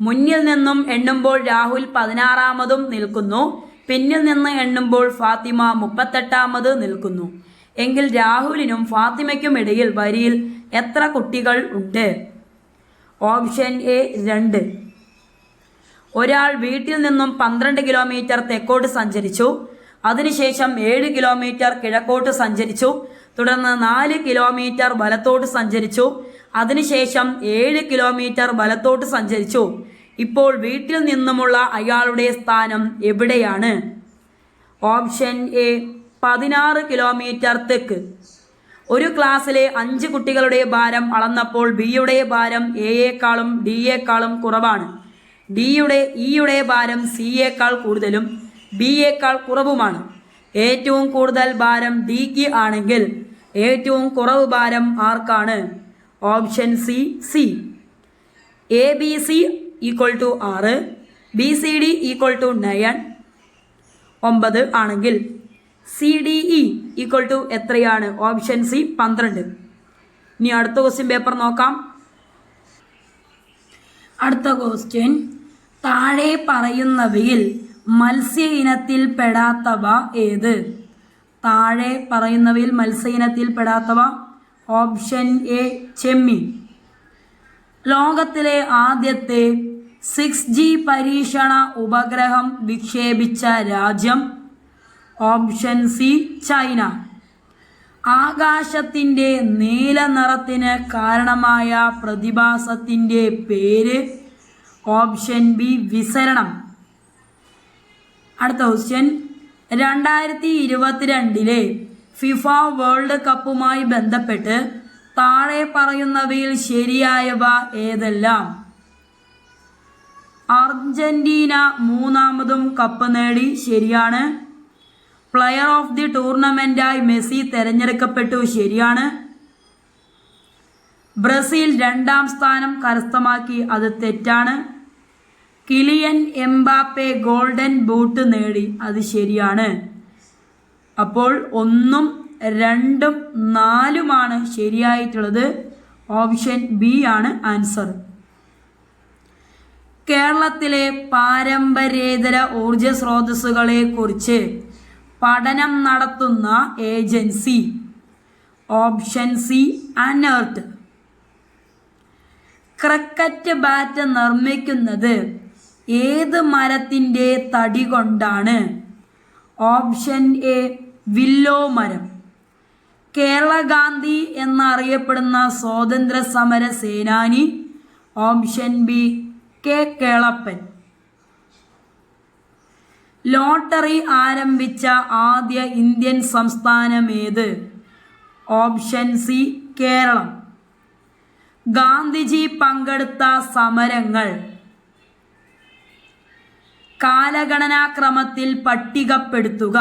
മുന്നിൽ നിന്നും എണ്ണുമ്പോൾ രാഹുൽ 16-മതും നിൽക്കുന്നു. പിന്നിൽ നിന്ന് എണ്ണുമ്പോൾ ഫാത്തിമ 38-മത് നിൽക്കുന്നു. എങ്കിൽ രാഹുലിനും ഫാത്തിമയ്ക്കും ഇടയിൽ വരിയിൽ എത്ര കുട്ടികൾ ഉണ്ട്? Option A 2. ഒരാൾ വീട്ടിൽ നിന്നും 12 കിലോമീറ്റർ തെക്കോട്ട് സഞ്ചരിച്ചു. അതിനുശേഷം 7 കിലോമീറ്റർ കിഴക്കോട്ട് സഞ്ചരിച്ചു. തുടർന്ന് 4 കിലോമീറ്റർ വലത്തോട്ട് സഞ്ചരിച്ചു. അതിനുശേഷം 7 കിലോമീറ്റർ വലത്തോട്ട് സഞ്ചരിച്ചു. ഇപ്പോൾ വീട്ടിൽ നിന്നുമുള്ള അയാളുടെ സ്ഥാനം എവിടെയാണ്? ഓപ്ഷൻ എ 16 കിലോമീറ്റർ തെക്ക്. ഒരു ക്ലാസ്സിലെ 5 കുട്ടികളുടെ ഭാരം അളന്നപ്പോൾ ബിയുടെ ഭാരം എയേക്കാളും ഡിയേക്കാളും കുറവാണ്. ഇയുടെ ഭാരം സിയേക്കാൾ കൂടുതലും ബിയേക്കാൾ കുറവുമാണ്. ഏറ്റവും കൂടുതൽ ഭാരം ഡിക്ക് ആണെങ്കിൽ ഏറ്റവും കുറവ് ഭാരം ആർക്കാണ്? Option C. ABC = 6, BCD = 9 ആണെങ്കിൽ CDE = എത്രയാണ്? Option C 12. ഇനി അടുത്ത ക്വസ്റ്റ്യൻ പേപ്പർ നോക്കാം. അടുത്ത ക്വസ്റ്റ്യൻ, താഴെ പറയുന്നവയിൽ മത്സ്യ ഇനത്തിൽ പെടാത്തവ ഏത്? താഴെ പറയുന്നവയിൽ മത്സ്യ ഇനത്തിൽ പെടാത്തവ? ഓപ്ഷൻ എ ചെമ്മീൻ. ലോകത്തിലെ ആദ്യത്തെ 6G പരീക്ഷണ ഉപഗ്രഹം വിക്ഷേപിച്ച രാജ്യം? Option C China. ആകാശത്തിൻ്റെ നീല നിറത്തിന് കാരണമായ പ്രതിഭാസത്തിൻ്റെ പേര്? ഓപ്ഷൻ ബി വിസരണം. അടുത്ത ക്വസ്റ്റ്യൻ, 2022 ഫിഫ വേൾഡ് കപ്പുമായി ബന്ധപ്പെട്ട് താഴെ പറയുന്നവയിൽ ശരിയായവ ഏതെല്ലാം? അർജന്റീന മൂന്നാമതും കപ്പ് നേടി, ശരിയാണ്. പ്ലെയർ ഓഫ് ദി ടൂർണമെന്റായി മെസ്സി തെരഞ്ഞെടുക്കപ്പെട്ടു, ശരിയാണ്. ബ്രസീൽ 2ാം സ്ഥാനം കരസ്ഥമാക്കി, അത് തെറ്റാണ്. കിലിയൻ എംബാപ്പെ ഗോൾഡൻ ബൂട്ട് നേടി, അത് ശരിയാണ്. അപ്പോൾ 1, 2, 4 ശരിയായിട്ടുള്ളത്. ഓപ്ഷൻ ബി ആണ് ആൻസർ. കേരളത്തിലെ പാരമ്പര്യേതര ഊർജ സ്രോതസ്സുകളെ കുറിച്ച് പഠനം നടത്തുന്ന agency? Option C ANERT. Cricket bat നിർമ്മിക്കുന്നത് ഏത് മരത്തിൻ്റെ തടി കൊണ്ടാണ്? ഓപ്ഷൻ എ വില്ലോ മരം. കേരള ഗാന്ധി എന്നറിയപ്പെടുന്ന സ്വാതന്ത്ര്യ സമര സേനാനി? Option B K Kelappan. Lottery ആരംഭിച്ച ആദ്യ ഇന്ത്യൻ സംസ്ഥാനം ഏത്? Option C Keralam. ഗാന്ധിജി പങ്കെടുത്ത സമരങ്ങൾ കാലഗണനാക്രമത്തിൽ പട്ടികപ്പെടുത്തുക.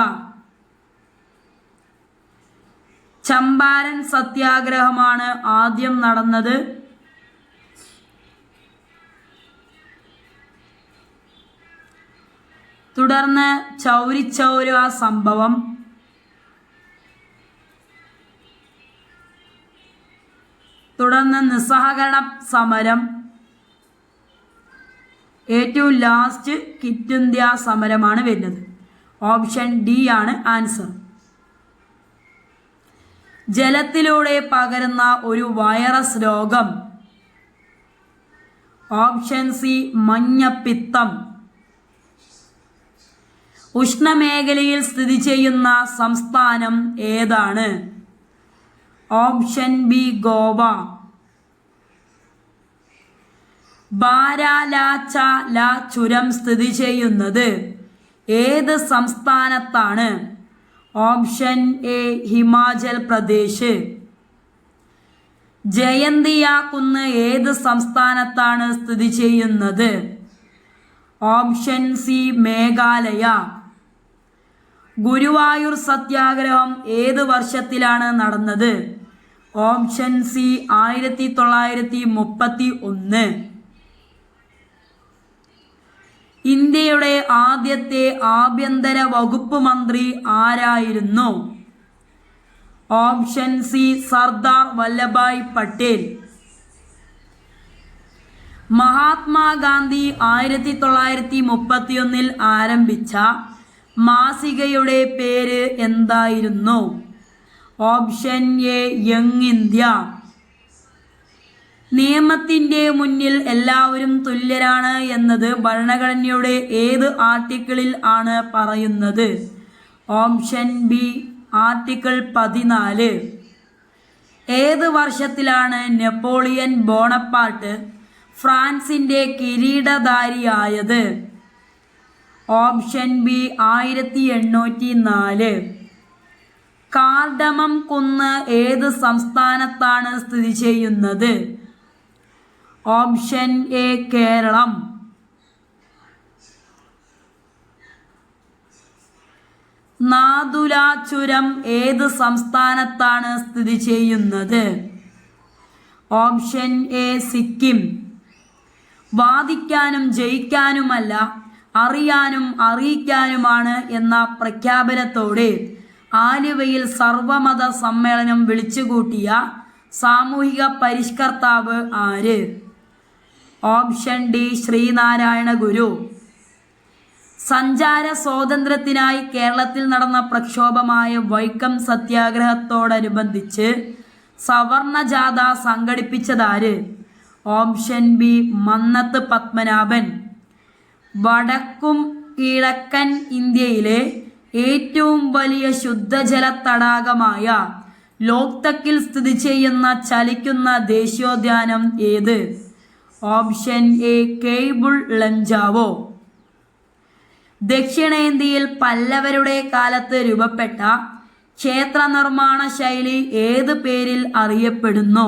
ചമ്പാരൻ സത്യാഗ്രഹമാണ് ആദ്യം നടന്നത്. തുടർന്ന് ചൗരിചൗര സംഭവം, തുടർന്ന് നിസ്സഹകരണ സമരം, ഏറ്റവും ലാസ്റ്റ് ക്വിറ്റ് ഇന്ത്യ സമരമാണ് വരുന്നത്. ഓപ്ഷൻ ഡി ആണ് ആൻസർ. ജലത്തിലൂടെ പകരുന്ന ഒരു വൈറസ് രോഗം? ഓപ്ഷൻ സി മഞ്ഞപ്പിത്തം. ഉഷ്ണമേഖലയിൽ സ്ഥിതി ചെയ്യുന്ന സംസ്ഥാനം ഏതാണ്? Option B Goa. ബാരാലാചാല ചുരം സ്ഥിതി ചെയ്യുന്നത് ഏത് സംസ്ഥാനത്താണ്? Option A Himachal Pradesh. ജയന്തിയ കുന്ന് ഏത് സംസ്ഥാനത്താണ് സ്ഥിതി ചെയ്യുന്നത്? Option C Meghalaya. ഗുരുവായൂർ സത്യാഗ്രഹം ഏത് വർഷത്തിലാണ് നടന്നത്? Option C 1931. ഇന്ത്യയുടെ ആദ്യത്തെ ആഭ്യന്തര വകുപ്പ് മന്ത്രി ആരായിരുന്നു? Option C Sardar Vallabhbhai Patel. മഹാത്മാഗാന്ധി 1931 ആരംഭിച്ച മാസികയുടെ പേര് എന്തായിരുന്നു? Option A young India. നിയമത്തിൻ്റെ മുന്നിൽ എല്ലാവരും തുല്യരാണ് എന്നത് ഭരണഘടനയുടെ ഏത് ആർട്ടിക്കിളിൽ ആണ് പറയുന്നത്? Option B article 14. ഏത് വർഷത്തിലാണ് നെപ്പോളിയൻ ബോണപ്പാർട്ട് ഫ്രാൻസിൻ്റെ കിരീടധാരിയായത്? Option B 1804. കാർഡമം കുന്ന് ഏത് സംസ്ഥാനത്താണ് സ്ഥിതി ചെയ്യുന്നത്? Option A Keralam. നാഥുല ചുരം ഏത് സംസ്ഥാനത്താണ് സ്ഥിതി ചെയ്യുന്നത്? Option A Sikkim. വാദിക്കാനും ജയിക്കാനുമല്ല, അറിയാനും അറിയിക്കാനുമാണ് എന്ന പ്രഖ്യാപനത്തോടെ ആലുവയിൽ സർവമത സമ്മേളനം വിളിച്ചുകൂട്ടിയ സാമൂഹിക പരിഷ്കർത്താവ് ആര്? Option D Sree Narayana Guru. സഞ്ചാര സ്വാതന്ത്ര്യത്തിനായി കേരളത്തിൽ നടന്ന പ്രക്ഷോഭമായ വൈക്കം സത്യാഗ്രഹത്തോടനുബന്ധിച്ച് സവർണ ജാഥ സംഘടിപ്പിച്ചതാര്? Option B Mannathu Padmanabhan. വടക്കും കിഴക്കൻ ഇന്ത്യയിലെ ഏറ്റവും വലിയ ശുദ്ധജല തടാകമായ ലോക്തക്കിൽ സ്ഥിതി ചെയ്യുന്ന ചലിക്കുന്ന ദേശീയോദ്യാനം ഏത്? Option A cable Lamjao. ദക്ഷിണേന്ത്യയിൽ പല്ലവരുടെ കാലത്ത് രൂപപ്പെട്ട ക്ഷേത്ര നിർമ്മാണ ശൈലി ഏത് പേരിൽ അറിയപ്പെടുന്നു?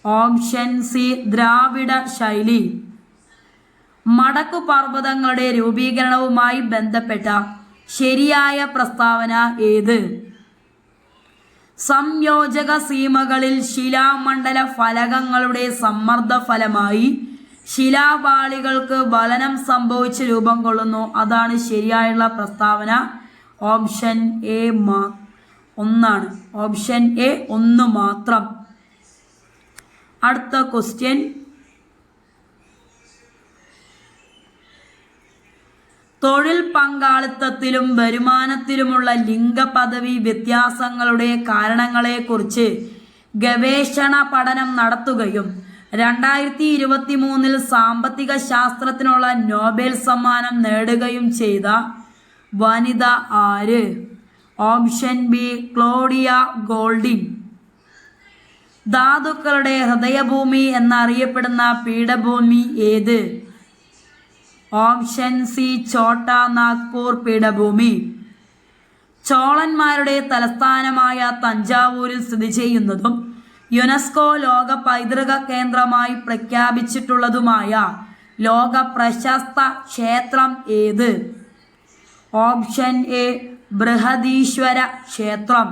ഓപ്ഷൻ സി ദ്രാവിഡ ശൈലി. മടക്കു പർവ്വതങ്ങളുടെ രൂപീകരണവുമായി ബന്ധപ്പെട്ട ശരിയായ പ്രസ്താവന ഏത്? സംയോജക സീമകളിൽ ശിലാമണ്ഡല ഫലകങ്ങളുടെ സമ്മർദ്ദ ഫലമായി ശിലാപാളികൾക്ക് വലനം സംഭവിച്ച് രൂപം കൊള്ളുന്നു. അതാണ് ശരിയായുള്ള പ്രസ്താവന. ഓപ്ഷൻ എ ഒന്നാണ്. ഓപ്ഷൻ എ ഒന്ന് മാത്രം. അടുത്ത ക്വസ്റ്റ്യൻ, തൊഴിൽ പങ്കാളിത്തത്തിലും വരുമാനത്തിലുമുള്ള ലിംഗപദവി വ്യത്യാസങ്ങളുടെ കാരണങ്ങളെക്കുറിച്ച് ഗവേഷണ പഠനം നടത്തുകയും 2023 സാമ്പത്തിക ശാസ്ത്രത്തിനുള്ള നോബൽ സമ്മാനം നേടുകയും ചെയ്ത വനിത ആര്? Option B Claudia Goldin. ധാതുക്കളുടെ ഹൃദയഭൂമി എന്നറിയപ്പെടുന്ന പീഠഭൂമി ഏത്? ഓപ്ഷൻ സി ഛോട്ടാ നാഗ്പൂർ പീഠഭൂമി. ചോളന്മാരുടെ തലസ്ഥാനമായ തഞ്ചാവൂരിൽ സ്ഥിതി ചെയ്യുന്നതും യുനെസ്കോ ലോക പൈതൃക കേന്ദ്രമായി പ്രഖ്യാപിച്ചിട്ടുള്ളതുമായ ലോക പ്രശസ്ത ക്ഷേത്രം ഏത്? ഓപ്ഷൻ എ ബൃഹദീശ്വര ക്ഷേത്രം.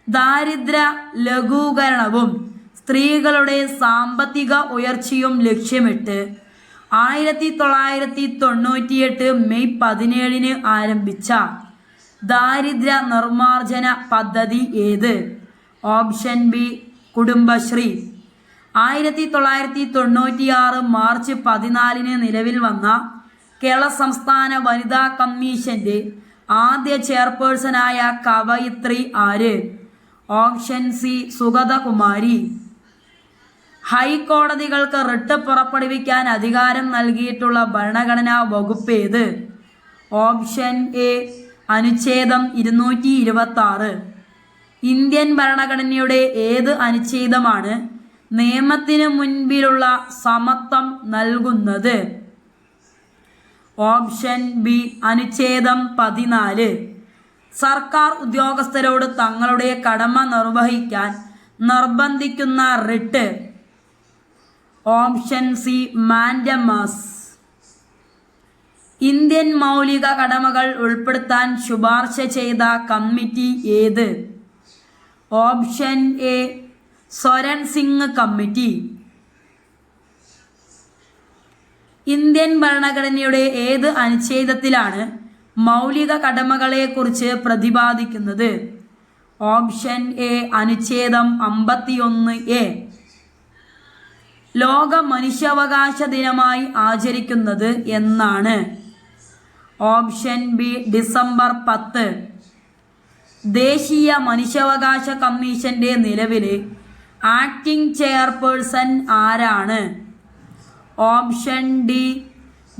ദാരിദ്ര്യ ലഘൂകരണവും സ്ത്രീകളുടെ സാമ്പത്തിക ഉയർച്ചയും ലക്ഷ്യമിട്ട് 1998 മെയ് 17 ആരംഭിച്ച ദാരിദ്ര്യ നിർമ്മാർജ്ജന പദ്ധതി ഏത്? Option B Kudumbashree. 1996 മാർച്ച് 14 നിലവിൽ വന്ന കേരള സംസ്ഥാന വനിതാ കമ്മീഷന്റെ ആദ്യ ചെയർപേഴ്സണായ കവയിത്രി ആര്? Option C Sugathakumari. ഹൈക്കോടതികൾക്ക് റിട്ട് പുറപ്പെടുവിക്കാൻ അധികാരം നൽകിയിട്ടുള്ള ഭരണഘടനാ വകുപ്പ് ഏത്? ഓപ്ഷൻ എ അനുച്ഛേദം 226. ഇന്ത്യൻ ഭരണഘടനയുടെ ഏത് അനുച്ഛേദമാണ് നിയമത്തിന് മുൻപിലുള്ള സമത്വം നൽകുന്നത്? ഓപ്ഷൻ ബി അനുച്ഛേദം 14. സർക്കാർ ഉദ്യോഗസ്ഥരോട് തങ്ങളുടെ കടമ നിർവഹിക്കാൻ നിർബന്ധിക്കുന്ന writ? Option C mandamus. Indian മൗലിക കടമകൾ ഉൾപ്പെടുത്താൻ ശുപാർശ ചെയ്ത കമ്മിറ്റി ഏത്? Option A Swaran Singh committee. Indian ഭരണഘടനയുടെ ഏത് അനുച്ഛേദത്തിലാണ് മൗലിക കടമകളെക്കുറിച്ച് പ്രതിപാദിക്കുന്നത്? ഓപ്ഷൻ എ അനുച്ഛേദം 51A. ലോക മനുഷ്യാവകാശ ദിനമായി ആചരിക്കുന്നത് എന്നാണ്? Option B December 10. ദേശീയ മനുഷ്യാവകാശ കമ്മീഷന്റെ നിലവിലെ ആക്ടിംഗ് ചെയർപേഴ്സൺ ആരാണ്? Option D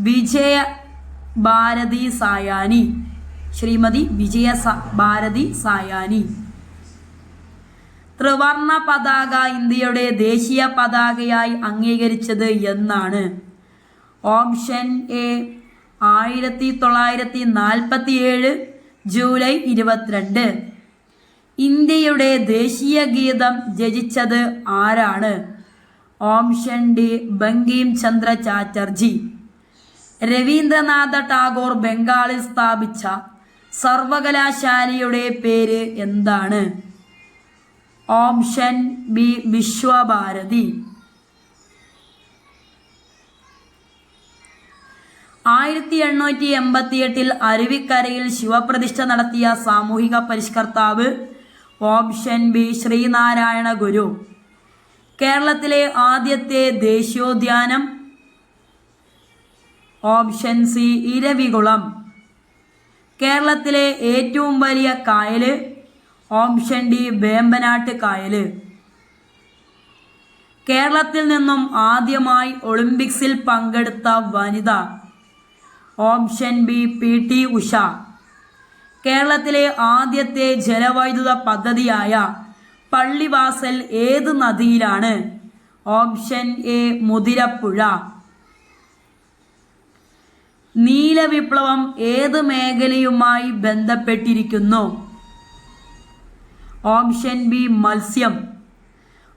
Vijaya Bharathi Sayani. ശ്രീമതി വിജയ ഭാരതി സായാനി. ത്രിവർണ പതാക ഇന്ത്യയുടെ ദേശീയ പതാകയായി അംഗീകരിച്ചത് എന്നാണ്? Option A 1947 July 22. ഇന്ത്യയുടെ ദേശീയ ഗീതം രചിച്ചത് ആരാണ്? Option D Bankim Chandra Chatterjee. രവീന്ദ്രനാഥ ടാഗോർ ബംഗാളിൽ സ്ഥാപിച്ച സർവകലാശാലയുടെ പേര് എന്താണ്? Option B Visva Bharati. 1888 അരുവിക്കരയിൽ ശിവപ്രതിഷ്ഠ നടത്തിയ സാമൂഹിക പരിഷ്കർത്താവ്? Option B Sree Narayana Guru. കേരളത്തിലെ ആദ്യത്തെ ദേശീയോദ്യാനം? Option C Eravikulam. കേരളത്തിലെ ഏറ്റവും വലിയ കായല്? ഓപ്ഷൻ ഡി വേമ്പനാട്ട് കായല്. കേരളത്തിൽ നിന്നും ആദ്യമായി ഒളിമ്പിക്സിൽ പങ്കെടുത്ത വനിത? Option B PT Usha. കേരളത്തിലെ ആദ്യത്തെ ജലവൈദ്യുത പദ്ധതിയായ പള്ളിവാസൽ ഏത് നദിയിലാണ്? Option A Muthirapuzha. നീലവിപ്ലവം ഏത് മേഖലയുമായി ബന്ധപ്പെട്ടിരിക്കുന്നു? ഓപ്ഷൻ ബി മത്സ്യം.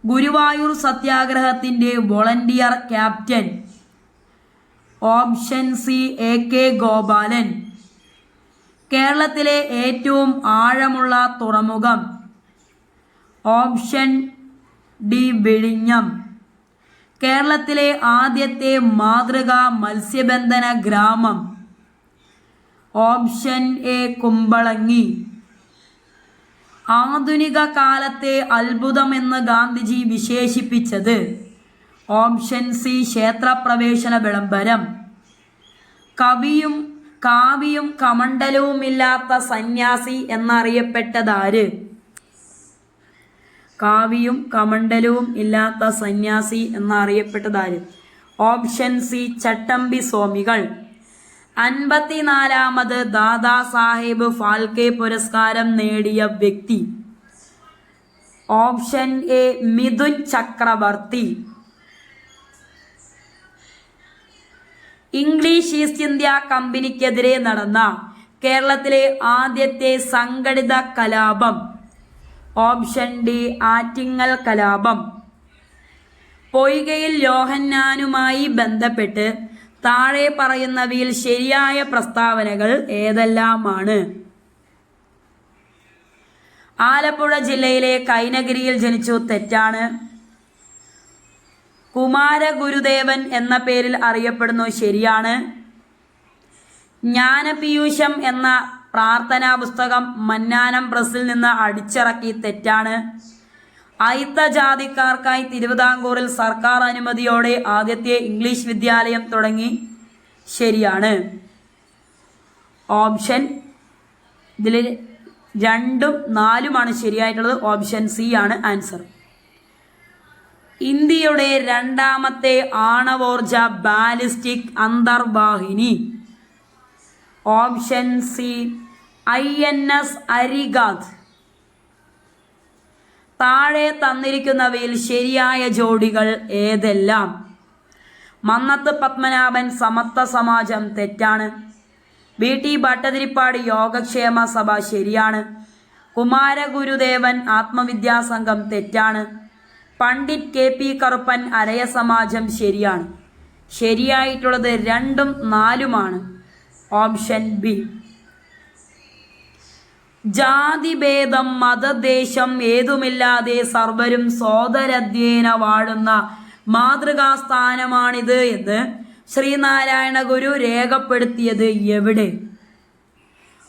ഗുരുവായൂർ സത്യാഗ്രഹത്തിന്റെ volunteer captain? Option C A K. Gopalan. കേരളത്തിലെ ഏറ്റവും ആഴമുള്ള തുറമുഖം? ഓപ്ഷൻ ഡി വിഴിഞ്ഞം. കേരളത്തിലെ ആദ്യത്തെ മാതൃകാ മത്സ്യബന്ധന ഗ്രാമം? Option A Kumbalangi. ആധുനിക കാലത്തെ അത്ഭുതമെന്ന് ഗാന്ധിജി വിശേഷിപ്പിച്ചത്? ഓപ്ഷൻ സി ക്ഷേത്രപ്രവേശന വിളംബരം. കാവിയും കമണ്ഡലവുമില്ലാത്ത സന്യാസി എന്നറിയപ്പെട്ടതാര്? കാവിയും കമണ്ഡലവും ഇല്ലാത്ത സന്യാസി എന്നറിയപ്പെട്ടതാര്? ഓപ്ഷൻ സി ചട്ടമ്പി സ്വാമികൾ. 54ാമത് ദാദാ സാഹേബ് ഫാൽക്കെ പുരസ്കാരം നേടിയ വ്യക്തി? ഓപ്ഷൻ എ മിഥുൻ ചക്രവർത്തി. ഇംഗ്ലീഷ് ഈസ്റ്റ് ഇന്ത്യ കമ്പനിക്കെതിരെ നടന്ന കേരളത്തിലെ ആദ്യത്തെ സംഘടിത കലാപം? ഓപ്ഷൻ ഡി ആറ്റിങ്ങൽ കലാപം. പൊയ്കയിൽ യോഹന്നാനുമായി ബന്ധപ്പെട്ട് താഴെ പറയുന്നവയിൽ ശരിയായ പ്രസ്താവനകൾ ഏതെല്ലാമാണ്? ആലപ്പുഴ ജില്ലയിലെ കൈനഗിരിയിൽ ജനിച്ചു. തെറ്റാണ്. കുമാരഗുരുദേവൻ എന്ന പേരിൽ അറിയപ്പെടുന്നു. ശരിയാണ്. ജ്ഞാനപീയൂഷം എന്ന പ്രാർത്ഥനാ പുസ്തകം മന്നാനം പ്രസിൽ നിന്ന് അടിച്ചിറക്കി. തെറ്റാണ്. അയിത്ത ജാതിക്കാർക്കായി തിരുവിതാംകൂറിൽ സർക്കാർ അനുമതിയോടെ ആദ്യത്തെ ഇംഗ്ലീഷ് വിദ്യാലയം തുടങ്ങി. ശരിയാണ്. ഓപ്ഷൻ ഇതിൽ 2ഉം 4ഉമാണ് ശരിയായിട്ടുള്ളത്. ഓപ്ഷൻ സി ആണ് ആൻസർ. ഇന്ത്യയുടെ രണ്ടാമത്തെ ആണവോർജ ബാലിസ്റ്റിക് അന്തർവാഹിനി? Option C INS Arighat. താഴെ തന്നിരിക്കുന്നവയിൽ ശരിയായ ജോഡികൾ ഏതെല്ലാം? മന്നത്ത് പത്മനാഭൻ സമത്വ സമാജം. തെറ്റാണ്. BT ഭട്ടതിരിപ്പാട് യോഗക്ഷേമ സഭ. ശരിയാണ്. കുമാരഗുരുദേവൻ ആത്മവിദ്യാസംഘം. തെറ്റാണ്. പണ്ഡിറ്റ് KP കറുപ്പൻ അരയ സമാജം. ശരിയാണ്. ശരിയായിട്ടുള്ളത് 2ഉം 4ഉമാണ്. Option B. ജാതിഭേദം മതദേശം ഏതുമില്ലാതെ സർവരും സോദരധ്യേന വാഴുന്ന മാതൃകാസ്ഥാനമാണിത് എന്ന് ശ്രീനാരായണ ഗുരു രേഖപ്പെടുത്തിയത് എവിടെ?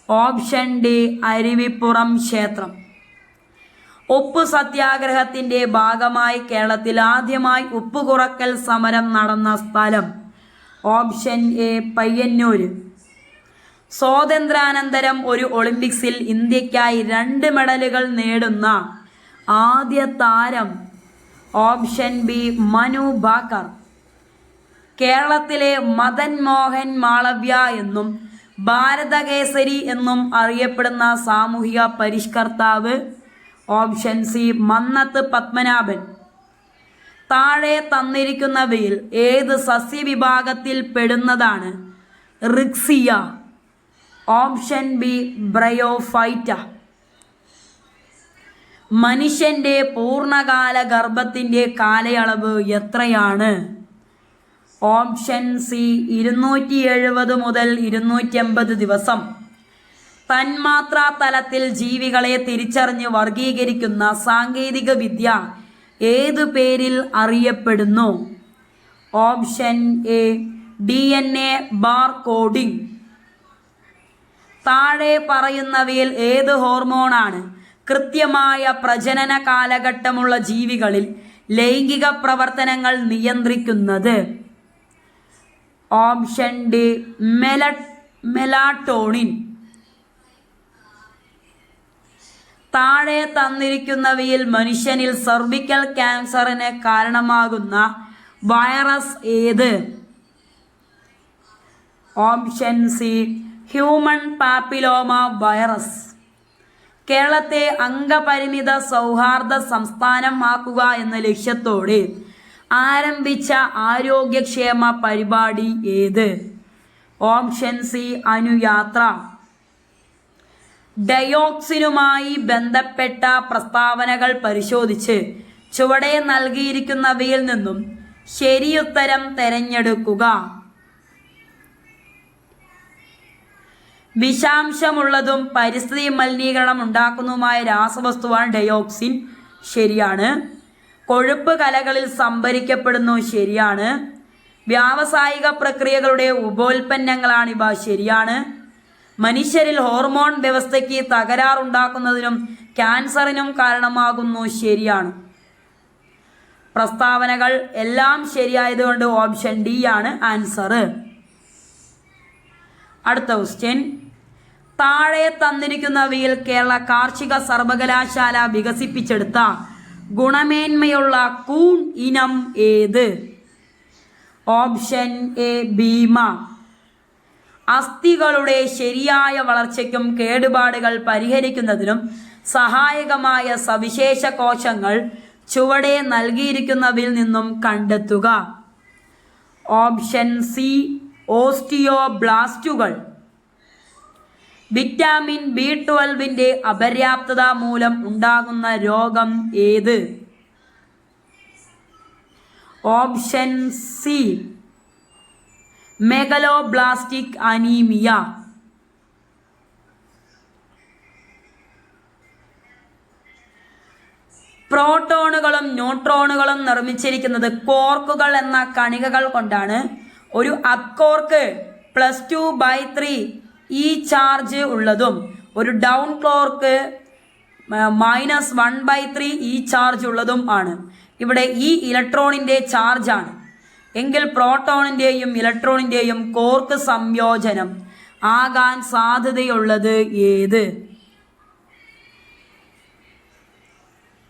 ഓപ്ഷൻ ഡി അരുവിപ്പുറം ക്ഷേത്രം. ഉപ്പ് സത്യാഗ്രഹത്തിന്റെ ഭാഗമായി കേരളത്തിൽ ആദ്യമായി ഉപ്പ് കുറക്കൽ സമരം നടന്ന സ്ഥലം? Option A Payyanur. സ്വാതന്ത്ര്യാനന്തരം ഒരു ഒളിമ്പിക്സിൽ ഇന്ത്യക്കായി 2 മെഡലുകൾ നേടുന്ന ആദ്യ താരം? Option B Manu Bhaker. കേരളത്തിലെ മദൻ മോഹൻ മാളവ്യ എന്നും ഭാരതകേസരി എന്നും അറിയപ്പെടുന്ന സാമൂഹിക പരിഷ്കർത്താവ്? Option C Mannathu Padmanabhan. താഴെ തന്നിരിക്കുന്നവയിൽ ഏത് സസ്യവിഭാഗത്തിൽ പെടുന്നതാണ് റിക്സിയ? Option B bryophyte. മനുഷ്യന്റെ പൂർണ്ണകാല ഗർഭത്തിന്റെ കാലയളവ് എത്രയാണ്? ഓപ്ഷൻ സി 270 മുതൽ 280 ദിവസം. തന്മാത്രാ തലത്തിൽ ജീവികളെ തിരിച്ചറിഞ്ഞ് വർഗീകരിക്കുന്ന സാങ്കേതിക വിദ്യ ഏതു പേരിൽ അറിയപ്പെടുന്നു? Option A DNA bar coding. താഴെ പറയുന്നവയിൽ ഏത് ഹോർമോണാണ് കൃത്യമായ പ്രജനന കാലഘട്ടമുള്ള ജീവികളിൽ ലൈംഗിക പ്രവർത്തനങ്ങൾ നിയന്ത്രിക്കുന്നത്? Option D melatonin. താഴെ തന്നിരിക്കുന്നവയിൽ മനുഷ്യനിൽ സെർവിക്കൽ ക്യാൻസറിന് കാരണമാകുന്ന വൈറസ് ഏത്? Option C human papilloma virus. കേരളത്തെ അംഗപരിമിത സൗഹാർദ്ദ സംസ്ഥാനമാക്കുക എന്ന ലക്ഷ്യത്തോടെ ആരംഭിച്ച ആരോഗ്യക്ഷേമ പരിപാടി ഏത്? ഓപ്ഷൻ സി അനുയാത്ര. ഡയോക്സിനുമായി ബന്ധപ്പെട്ട പ്രസ്താവനകൾ പരിശോധിച്ച് ചുവടെ നൽകിയിരിക്കുന്നവയിൽ നിന്നും ശരിയുത്തരം തിരഞ്ഞെടുക്കുക. വിഷാംശമുള്ളതും പരിസ്ഥിതി മലിനീകരണം ഉണ്ടാക്കുന്നതുമായ രാസവസ്തുവാണ് ഡയോക്സിൻ. ശരിയാണ്. കൊഴുപ്പ് കലകളിൽ സംഭരിക്കപ്പെടുന്നു. ശരിയാണ്. വ്യാവസായിക പ്രക്രിയകളുടെ ഉപോൽപ്പന്നങ്ങളാണിവ. ശരിയാണ്. മനുഷ്യരിൽ ഹോർമോൺ വ്യവസ്ഥയ്ക്ക് തകരാറുണ്ടാക്കുന്നതിനും ക്യാൻസറിനും കാരണമാകുന്നു. ശരിയാണ്. പ്രസ്താവനകൾ എല്ലാം ശരിയായതുകൊണ്ട് ഓപ്ഷൻ ഡി ആണ് ആൻസർ. അടുത്ത ക്വസ്റ്റ്യൻ. താഴെ തന്നിരിക്കുന്നവയിൽ കേരള കാർഷിക സർവകലാശാല വികസിപ്പിച്ചെടുത്ത ഗുണമേന്മയുള്ള കൂൺ ഇനം ഏത്? Option A Bheema. അസ്ഥികളുടെ ശരിയായ വളർച്ചയ്ക്കും കേടുപാടുകൾ പരിഹരിക്കുന്നതിനും സഹായകമായ സവിശേഷ കോശങ്ങൾ ചുവടെ നൽകിയിരിക്കുന്നവയിൽ നിന്നും കണ്ടെത്തുക. Option C ഓസ്റ്റിയോബ്ലാസ്റ്റുകൾ. വിറ്റാമിൻ B12 അപര്യാപ്തത മൂലം ഉണ്ടാകുന്ന രോഗം ഏത്? Option C megaloblastic anaemia. പ്രോട്ടോണുകളും ന്യൂട്രോണുകളും നിർമ്മിച്ചിരിക്കുന്നത് കോർക്കുകൾ എന്ന കണികകൾ കൊണ്ടാണ്. ഒരു അക്കോർക്ക് +2/3 ഈ ചാർജ് ഉള്ളതും ഒരു ഡൗൺ ക്ലോർക്ക് -1/3 ഈ ചാർജ് ഉള്ളതും ആണ്. ഇവിടെ ഈ ഇലക്ട്രോണിൻ്റെ ചാർജാണ്. എങ്കിൽ പ്രോട്ടോണിൻ്റെയും ഇലക്ട്രോണിൻ്റെയും കോർക്ക് സംയോജനം ആകാൻ സാധ്യതയുള്ളത് ഏത്?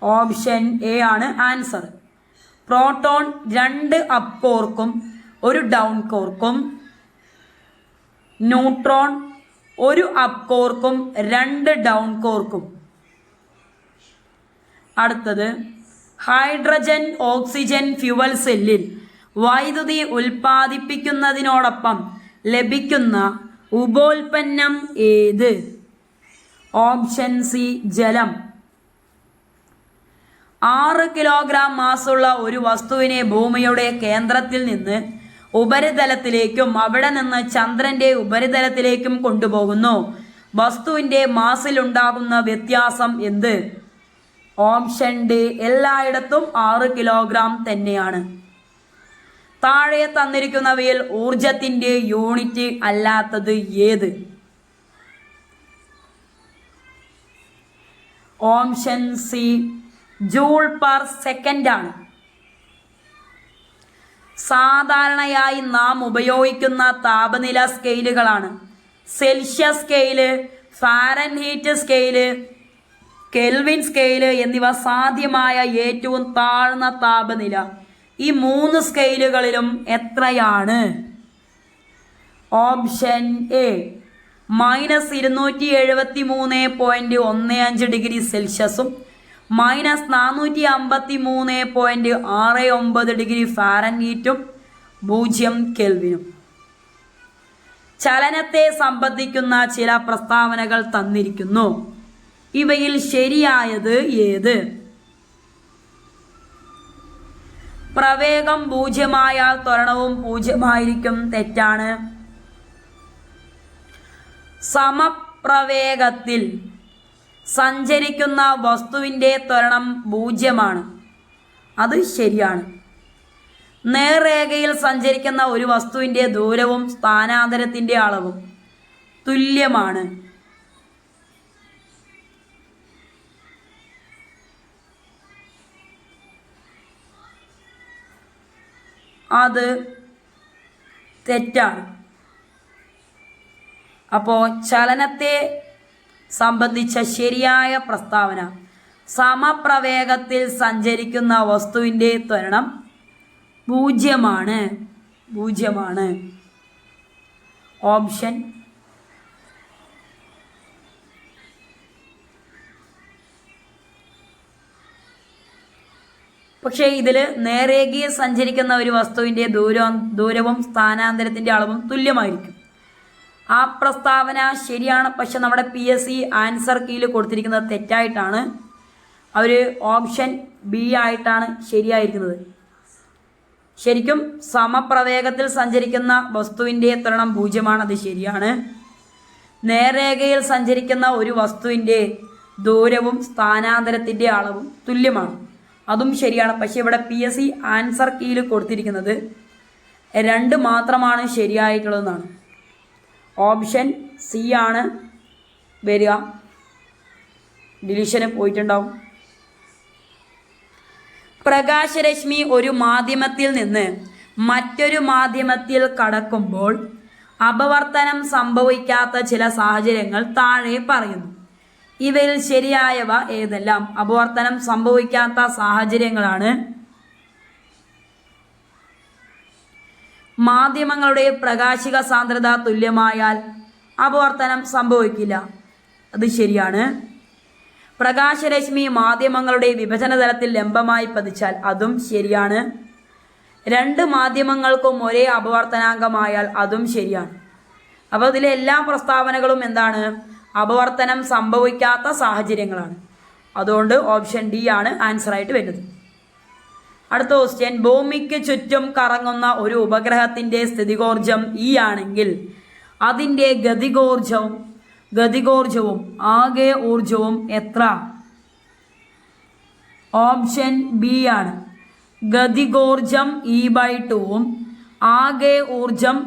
ഓപ്ഷൻ എ ആണ് ആൻസർ. പ്രോട്ടോൺ 2 അപ്പ് കോർക്കും 1 ഡൗൺ കോർക്കും, ന്യൂട്രോൺ 1 അപ്പ് കോർക്കും 2 ഡൗൺ കോർക്കും. അടുത്തത്, ഹൈഡ്രജൻ ഓക്സിജൻ ഫ്യൂവൽ സെല്ലിൽ വൈദ്യുതി ഉൽപ്പാദിപ്പിക്കുന്നതിനോടൊപ്പം ലഭിക്കുന്ന ഉപോൽപ്പന്നം ഏത്? ഓപ്ഷൻ സി ജലം. 6 കിലോഗ്രാം മാസുള്ള ഒരു വസ്തുവിനെ ഭൂമിയുടെ കേന്ദ്രത്തിൽ നിന്ന് ഉപരിതലത്തിലേക്കും അവിടെ നിന്ന് ചന്ദ്രന്റെ ഉപരിതലത്തിലേക്കും കൊണ്ടുപോകുന്നു. വസ്തുവിൻ്റെ മാസിലുണ്ടാകുന്ന വ്യത്യാസം എന്ത്? ഓപ്ഷൻ ഡി എല്ലായിടത്തും 6 കിലോഗ്രാം തന്നെയാണ്. താഴെ തന്നിരിക്കുന്നവയിൽ ഊർജത്തിൻ്റെ യൂണിറ്റ് അല്ലാത്തത് ഏത്? Option C joule per second ആണ്. സാധാരണയായി നാം ഉപയോഗിക്കുന്ന താപനില സ്കെയിലുകളാണ് Celsius scale, Fahrenheit scale, Kelvin scale എന്നിവ. സാധ്യമായ ഏറ്റവും താഴ്ന്ന താപനില ഈ 3 സ്കെയിലുകളിലും എത്രയാണ്? ഓപ്ഷൻ എ -273.15 ഡിഗ്രി സെൽഷ്യസും -453.69 ഡിഗ്രി ഫാരൻഹീറ്റും 0 കെൽവിനും. ചലനത്തെ സംബന്ധിക്കുന്ന ചില പ്രസ്താവനകൾ തന്നിരിക്കുന്നു. ഇവയിൽ ശരിയായത് ഏത്? പ്രവേഗം 0 ത്വരണവും 0 തെറ്റാണ്. സമപ്രവേഗത്തിൽ സഞ്ചരിക്കുന്ന വസ്തുവിൻ്റെ ത്വരണം 0 അത് ശരിയാണ്. നേർരേഖയിൽ സഞ്ചരിക്കുന്ന ഒരു വസ്തുവിൻ്റെ ദൂരവും സ്ഥാനാന്തരത്തിൻ്റെ അളവും തുല്യമാണ്. അത് തെറ്റാണ്. അപ്പോൾ ചലനത്തെ സംബന്ധിച്ച ശരിയായ പ്രസ്താവന സമപ്രവേഗത്തിൽ സഞ്ചരിക്കുന്ന വസ്തുവിൻ്റെ ത്വരണം 0 ഓപ്ഷൻ പക്ഷേ ഇതിൽ നേരേഖയിൽ സഞ്ചരിക്കുന്ന ഒരു വസ്തുവിൻ്റെ ദൂരവും സ്ഥാനാന്തരത്തിൻ്റെ അളവും തുല്യമായിരിക്കും. ആ പ്രസ്താവന ശരിയാണ്. പക്ഷെ നമ്മുടെ PSC ആൻസർ കീയിൽ കൊടുത്തിരിക്കുന്നത് തെറ്റായിട്ടാണ്. അവർ ഓപ്ഷൻ ബി ആയിട്ടാണ് ശരിയായിരിക്കുന്നത്. ശരിക്കും സമപ്രവേഗത്തിൽ സഞ്ചരിക്കുന്ന വസ്തുവിൻ്റെ ത്വരണം 0ആണ്. അത് ശരിയാണ്. നേർരേഖയിൽ സഞ്ചരിക്കുന്ന ഒരു വസ്തുവിൻ്റെ ദൂരവും സ്ഥാനാന്തരത്തിൻ്റെ അളവും തുല്യമാണ്. അതും ശരിയാണ്. പക്ഷെ ഇവിടെ PSC ആൻസർ കീയിൽ കൊടുത്തിരിക്കുന്നത് 2 മാത്രമാണ് ശരിയായിട്ടുള്ളതെന്നാണ്. ഓപ്ഷൻ സി ആണ് വരിക. ഡിലീഷന് പോയിട്ടുണ്ടാവും. പ്രകാശരശ്മി ഒരു മാധ്യമത്തിൽ നിന്ന് മറ്റൊരു മാധ്യമത്തിൽ കടക്കുമ്പോൾ അപവർത്തനം സംഭവിക്കാത്ത ചില സാഹചര്യങ്ങൾ താഴെ പറയുന്നു. ഇവയിൽ ശരിയായവ ഏതെല്ലാം? അപവർത്തനം സംഭവിക്കാത്ത സാഹചര്യങ്ങളാണ്: മാധ്യമങ്ങളുടെ പ്രകാശിക സാന്ദ്രത തുല്യമായാൽ അപവർത്തനം സംഭവിക്കില്ല. അത് ശരിയാണ്. പ്രകാശരശ്മി മാധ്യമങ്ങളുടെ വിഭജന തലത്തിൽ ലംബമായി പതിച്ചാൽ അതും ശരിയാണ്. 2 മാധ്യമങ്ങൾക്കും ഒരേ അപവർത്തനാങ്കമായാൽ അതും ശരിയാണ്. അപ്പോൾ ഇതിലെ എല്ലാ പ്രസ്താവനകളും എന്താണ്? അപവർത്തനം സംഭവിക്കാത്ത സാഹചര്യങ്ങളാണ്. അതുകൊണ്ട് ഓപ്ഷൻ ഡി ആണ് ആൻസറായിട്ട് വരുന്നത്. അടുത്ത ക്വസ്റ്റ്യൻ: ഭൂമിക്ക് ചുറ്റും കറങ്ങുന്ന ഒരു ഉപഗ്രഹത്തിൻ്റെ സ്ഥിതികോർജം E ആണെങ്കിൽ അതിൻ്റെ ഗതികോർജവും ആകെ ഊർജവും എത്ര? ഓപ്ഷൻ ബി ആണ്. ഗതികോർജം E/2ഉം ആകെ ഊർജം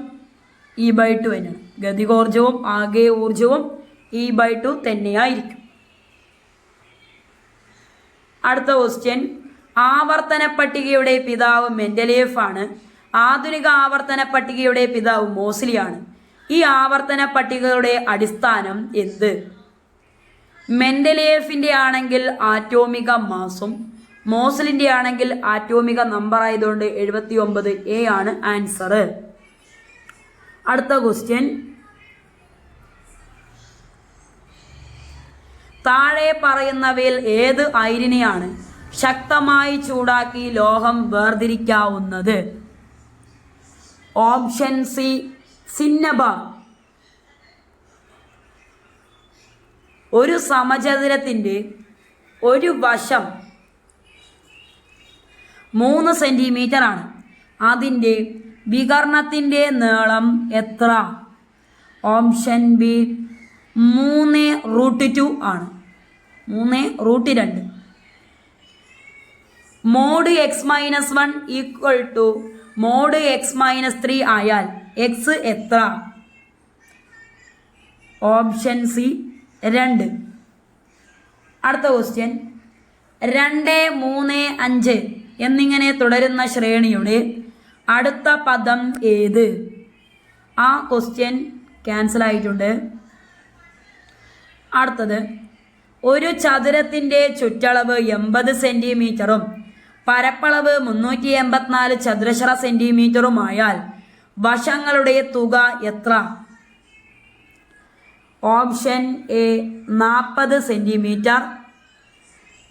E/2 തന്നെയാണ്. ഗതികോർജവും ആകെ ഊർജവും E/2 തന്നെയായിരിക്കും. അടുത്ത ക്വസ്റ്റ്യൻ: ആവർത്തന പട്ടികയുടെ പിതാവ് മെൻഡലേഫ് ആണ്. ആധുനിക ആവർത്തന പട്ടികയുടെ പിതാവ് മോസ്ലിയാണ്. ഈ ആവർത്തന പട്ടികയുടെ അടിസ്ഥാനം എന്ത്? മെൻഡലേഫിൻ്റെ ആണെങ്കിൽ ആറ്റോമിക മാസും, മോസ്ലിൻ്റെ ആണെങ്കിൽ ആറ്റോമിക നമ്പർ ആയതുകൊണ്ട് 79A ആണ് ആൻസർ. അടുത്ത ക്വസ്റ്റ്യൻ: താഴെ പറയുന്നവയിൽ ഏത് അയിരിനെയാണ് ശക്തമായി ചൂടാക്കി ലോഹം വേർതിരിക്കാവുന്നത്? Option C cinnabar. ഒരു സമചതുരത്തിൻ്റെ ഒരു വശം 3 സെൻറ്റിമീറ്റർ ആണ്. അതിൻ്റെ വികർണത്തിൻ്റെ നീളം എത്ര? ഓപ്ഷൻ ബി 3√2 ആണ്. 3√2. Mode x-1 equal to mode x-3 ആയാൽ x എത്ര? Option C 2. അടുത്ത ക്വസ്റ്റ്യൻ: 2, 3, 5 എന്നിങ്ങനെ തുടരുന്ന ശ്രേണിയുടെ അടുത്ത പദം ഏത്? ആ ക്വസ്റ്റ്യൻ ക്യാൻസൽ ആയിട്ടുണ്ട്. അടുത്തത്: ഒരു ചതുരത്തിൻ്റെ ചുറ്റളവ് 80 സെൻറ്റിമീറ്ററും പരപ്പളവ് 384 ചതുരശ്ര സെൻറ്റിമീറ്ററുമായാൽ വശങ്ങളുടെ തുക എത്ര? Option A 40 centimetre.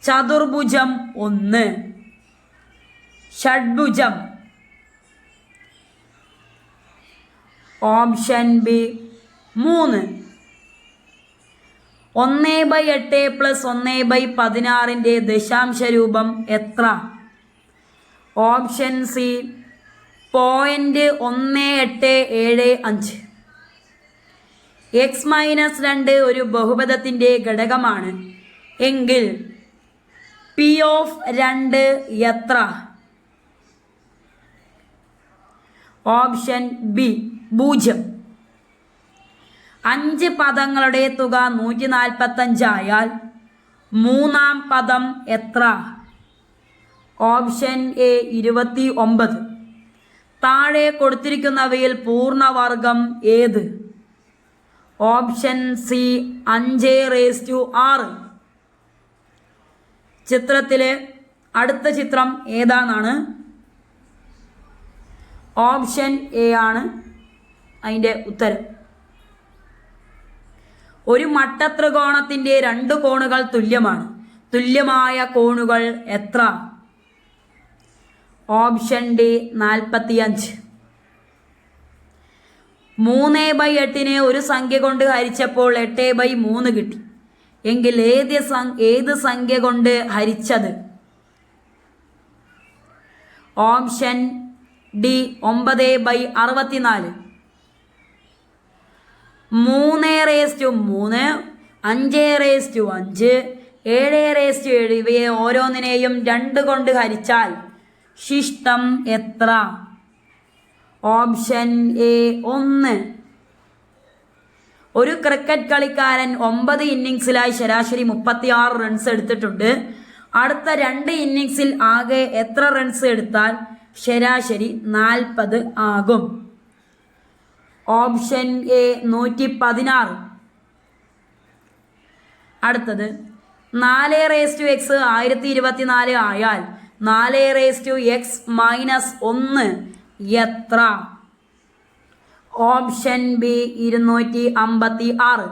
ചതുർഭുജം 1, ഷഡ്ഭുജം. Option B 3. 1/8 + 1/16 ദശാംശ രൂപം എത്ര? Option C 0.1875. x-2 ഒരു ബഹുപദത്തിൻ്റെ ഘടകമാണ് എങ്കിൽ P(2) എത്ര? Option B 0. 5 പദങ്ങളുടെ തുക 145 ആയാൽ 3-ാം പദം എത്ര? Option A 29. താഴെ കൊടുത്തിരിക്കുന്നവയിൽ പൂർണ്ണവർഗം ഏത്? Option C 5/6. ചിത്രത്തിലെ അടുത്ത ചിത്രം ഏതാണെന്നാണ്? ഓപ്ഷൻ എ ആണ് അതിൻ്റെ ഉത്തരം. ഒരു മട്ടത്രികോണത്തിൻ്റെ 2 കോണുകൾ തുല്യമാണ്. തുല്യമായ കോണുകൾ എത്ര? Option D 45. 3/8 ഒരു സംഖ്യ കൊണ്ട് ഹരിച്ചപ്പോൾ 8/3 കിട്ടി. എങ്കിൽ ഏത് സംഖ്യ കൊണ്ട് ഹരിച്ചത്? Option D 9/64. 3/3, 5/5, 7/7 ഇവയെ ഓരോന്നിനെയും 2 കൊണ്ട് ഹരിച്ചാൽ ശിഷ്ടം എത്ര? Option A 1. ഒരു ക്രിക്കറ്റ് കളിക്കാരൻ 9 ഇന്നിങ്സിലായി ശരാശരി 36 റൺസ് എടുത്തിട്ടുണ്ട്. അടുത്ത 2 ഇന്നിങ്സിൽ ആകെ എത്ര റൺസ് എടുത്താൽ ശരാശരി 40 ആകും? Option A 116. അടുത്തത് 4x 1024 ആയാൽ 4x -1 എത്ര? Option B 256.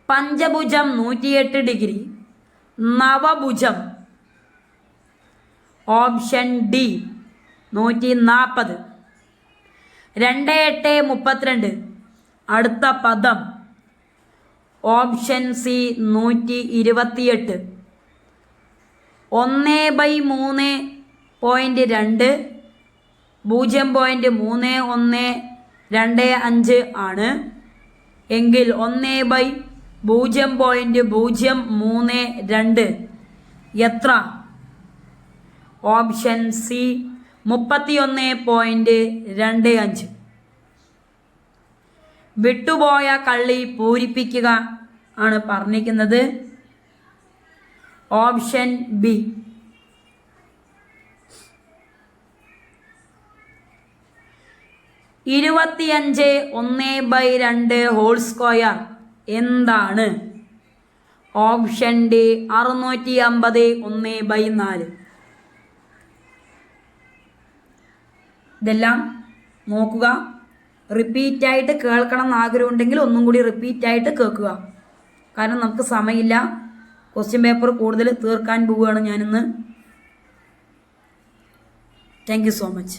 പഞ്ചഭുജം 108 ഡിഗ്രി, നവഭുജം ഓപ്ഷൻ ഡി 140. 2 8 32 അടുത്ത പദം ഓപ്ഷൻ സി 128. 1/3.2 0.3125 ആണ്. എങ്കിൽ 1/0.032 എത്ര? Option C 31.25. വിട്ടുപോയ കള്ളി പൂരിപ്പിക്കുക ആണ് പറഞ്ഞിരിക്കുന്നത്. Option B. 25 1/2 ഹോൾ സ്ക്വയർ എന്താണ്? Option D 650 1/4. ഇതെല്ലാം നോക്കുക. റിപ്പീറ്റായിട്ട് കേൾക്കണം എന്ന് ആഗ്രഹമുണ്ടെങ്കിൽ ഒന്നും കൂടി റിപ്പീറ്റായിട്ട് കേൾക്കുക. കാരണം നമുക്ക് സമയമില്ല. ക്വസ്റ്റ്യൻ പേപ്പർ കൂടുതൽ തീർക്കാൻ പോവുകയാണ് ഞാനിന്ന്. Thank you so much.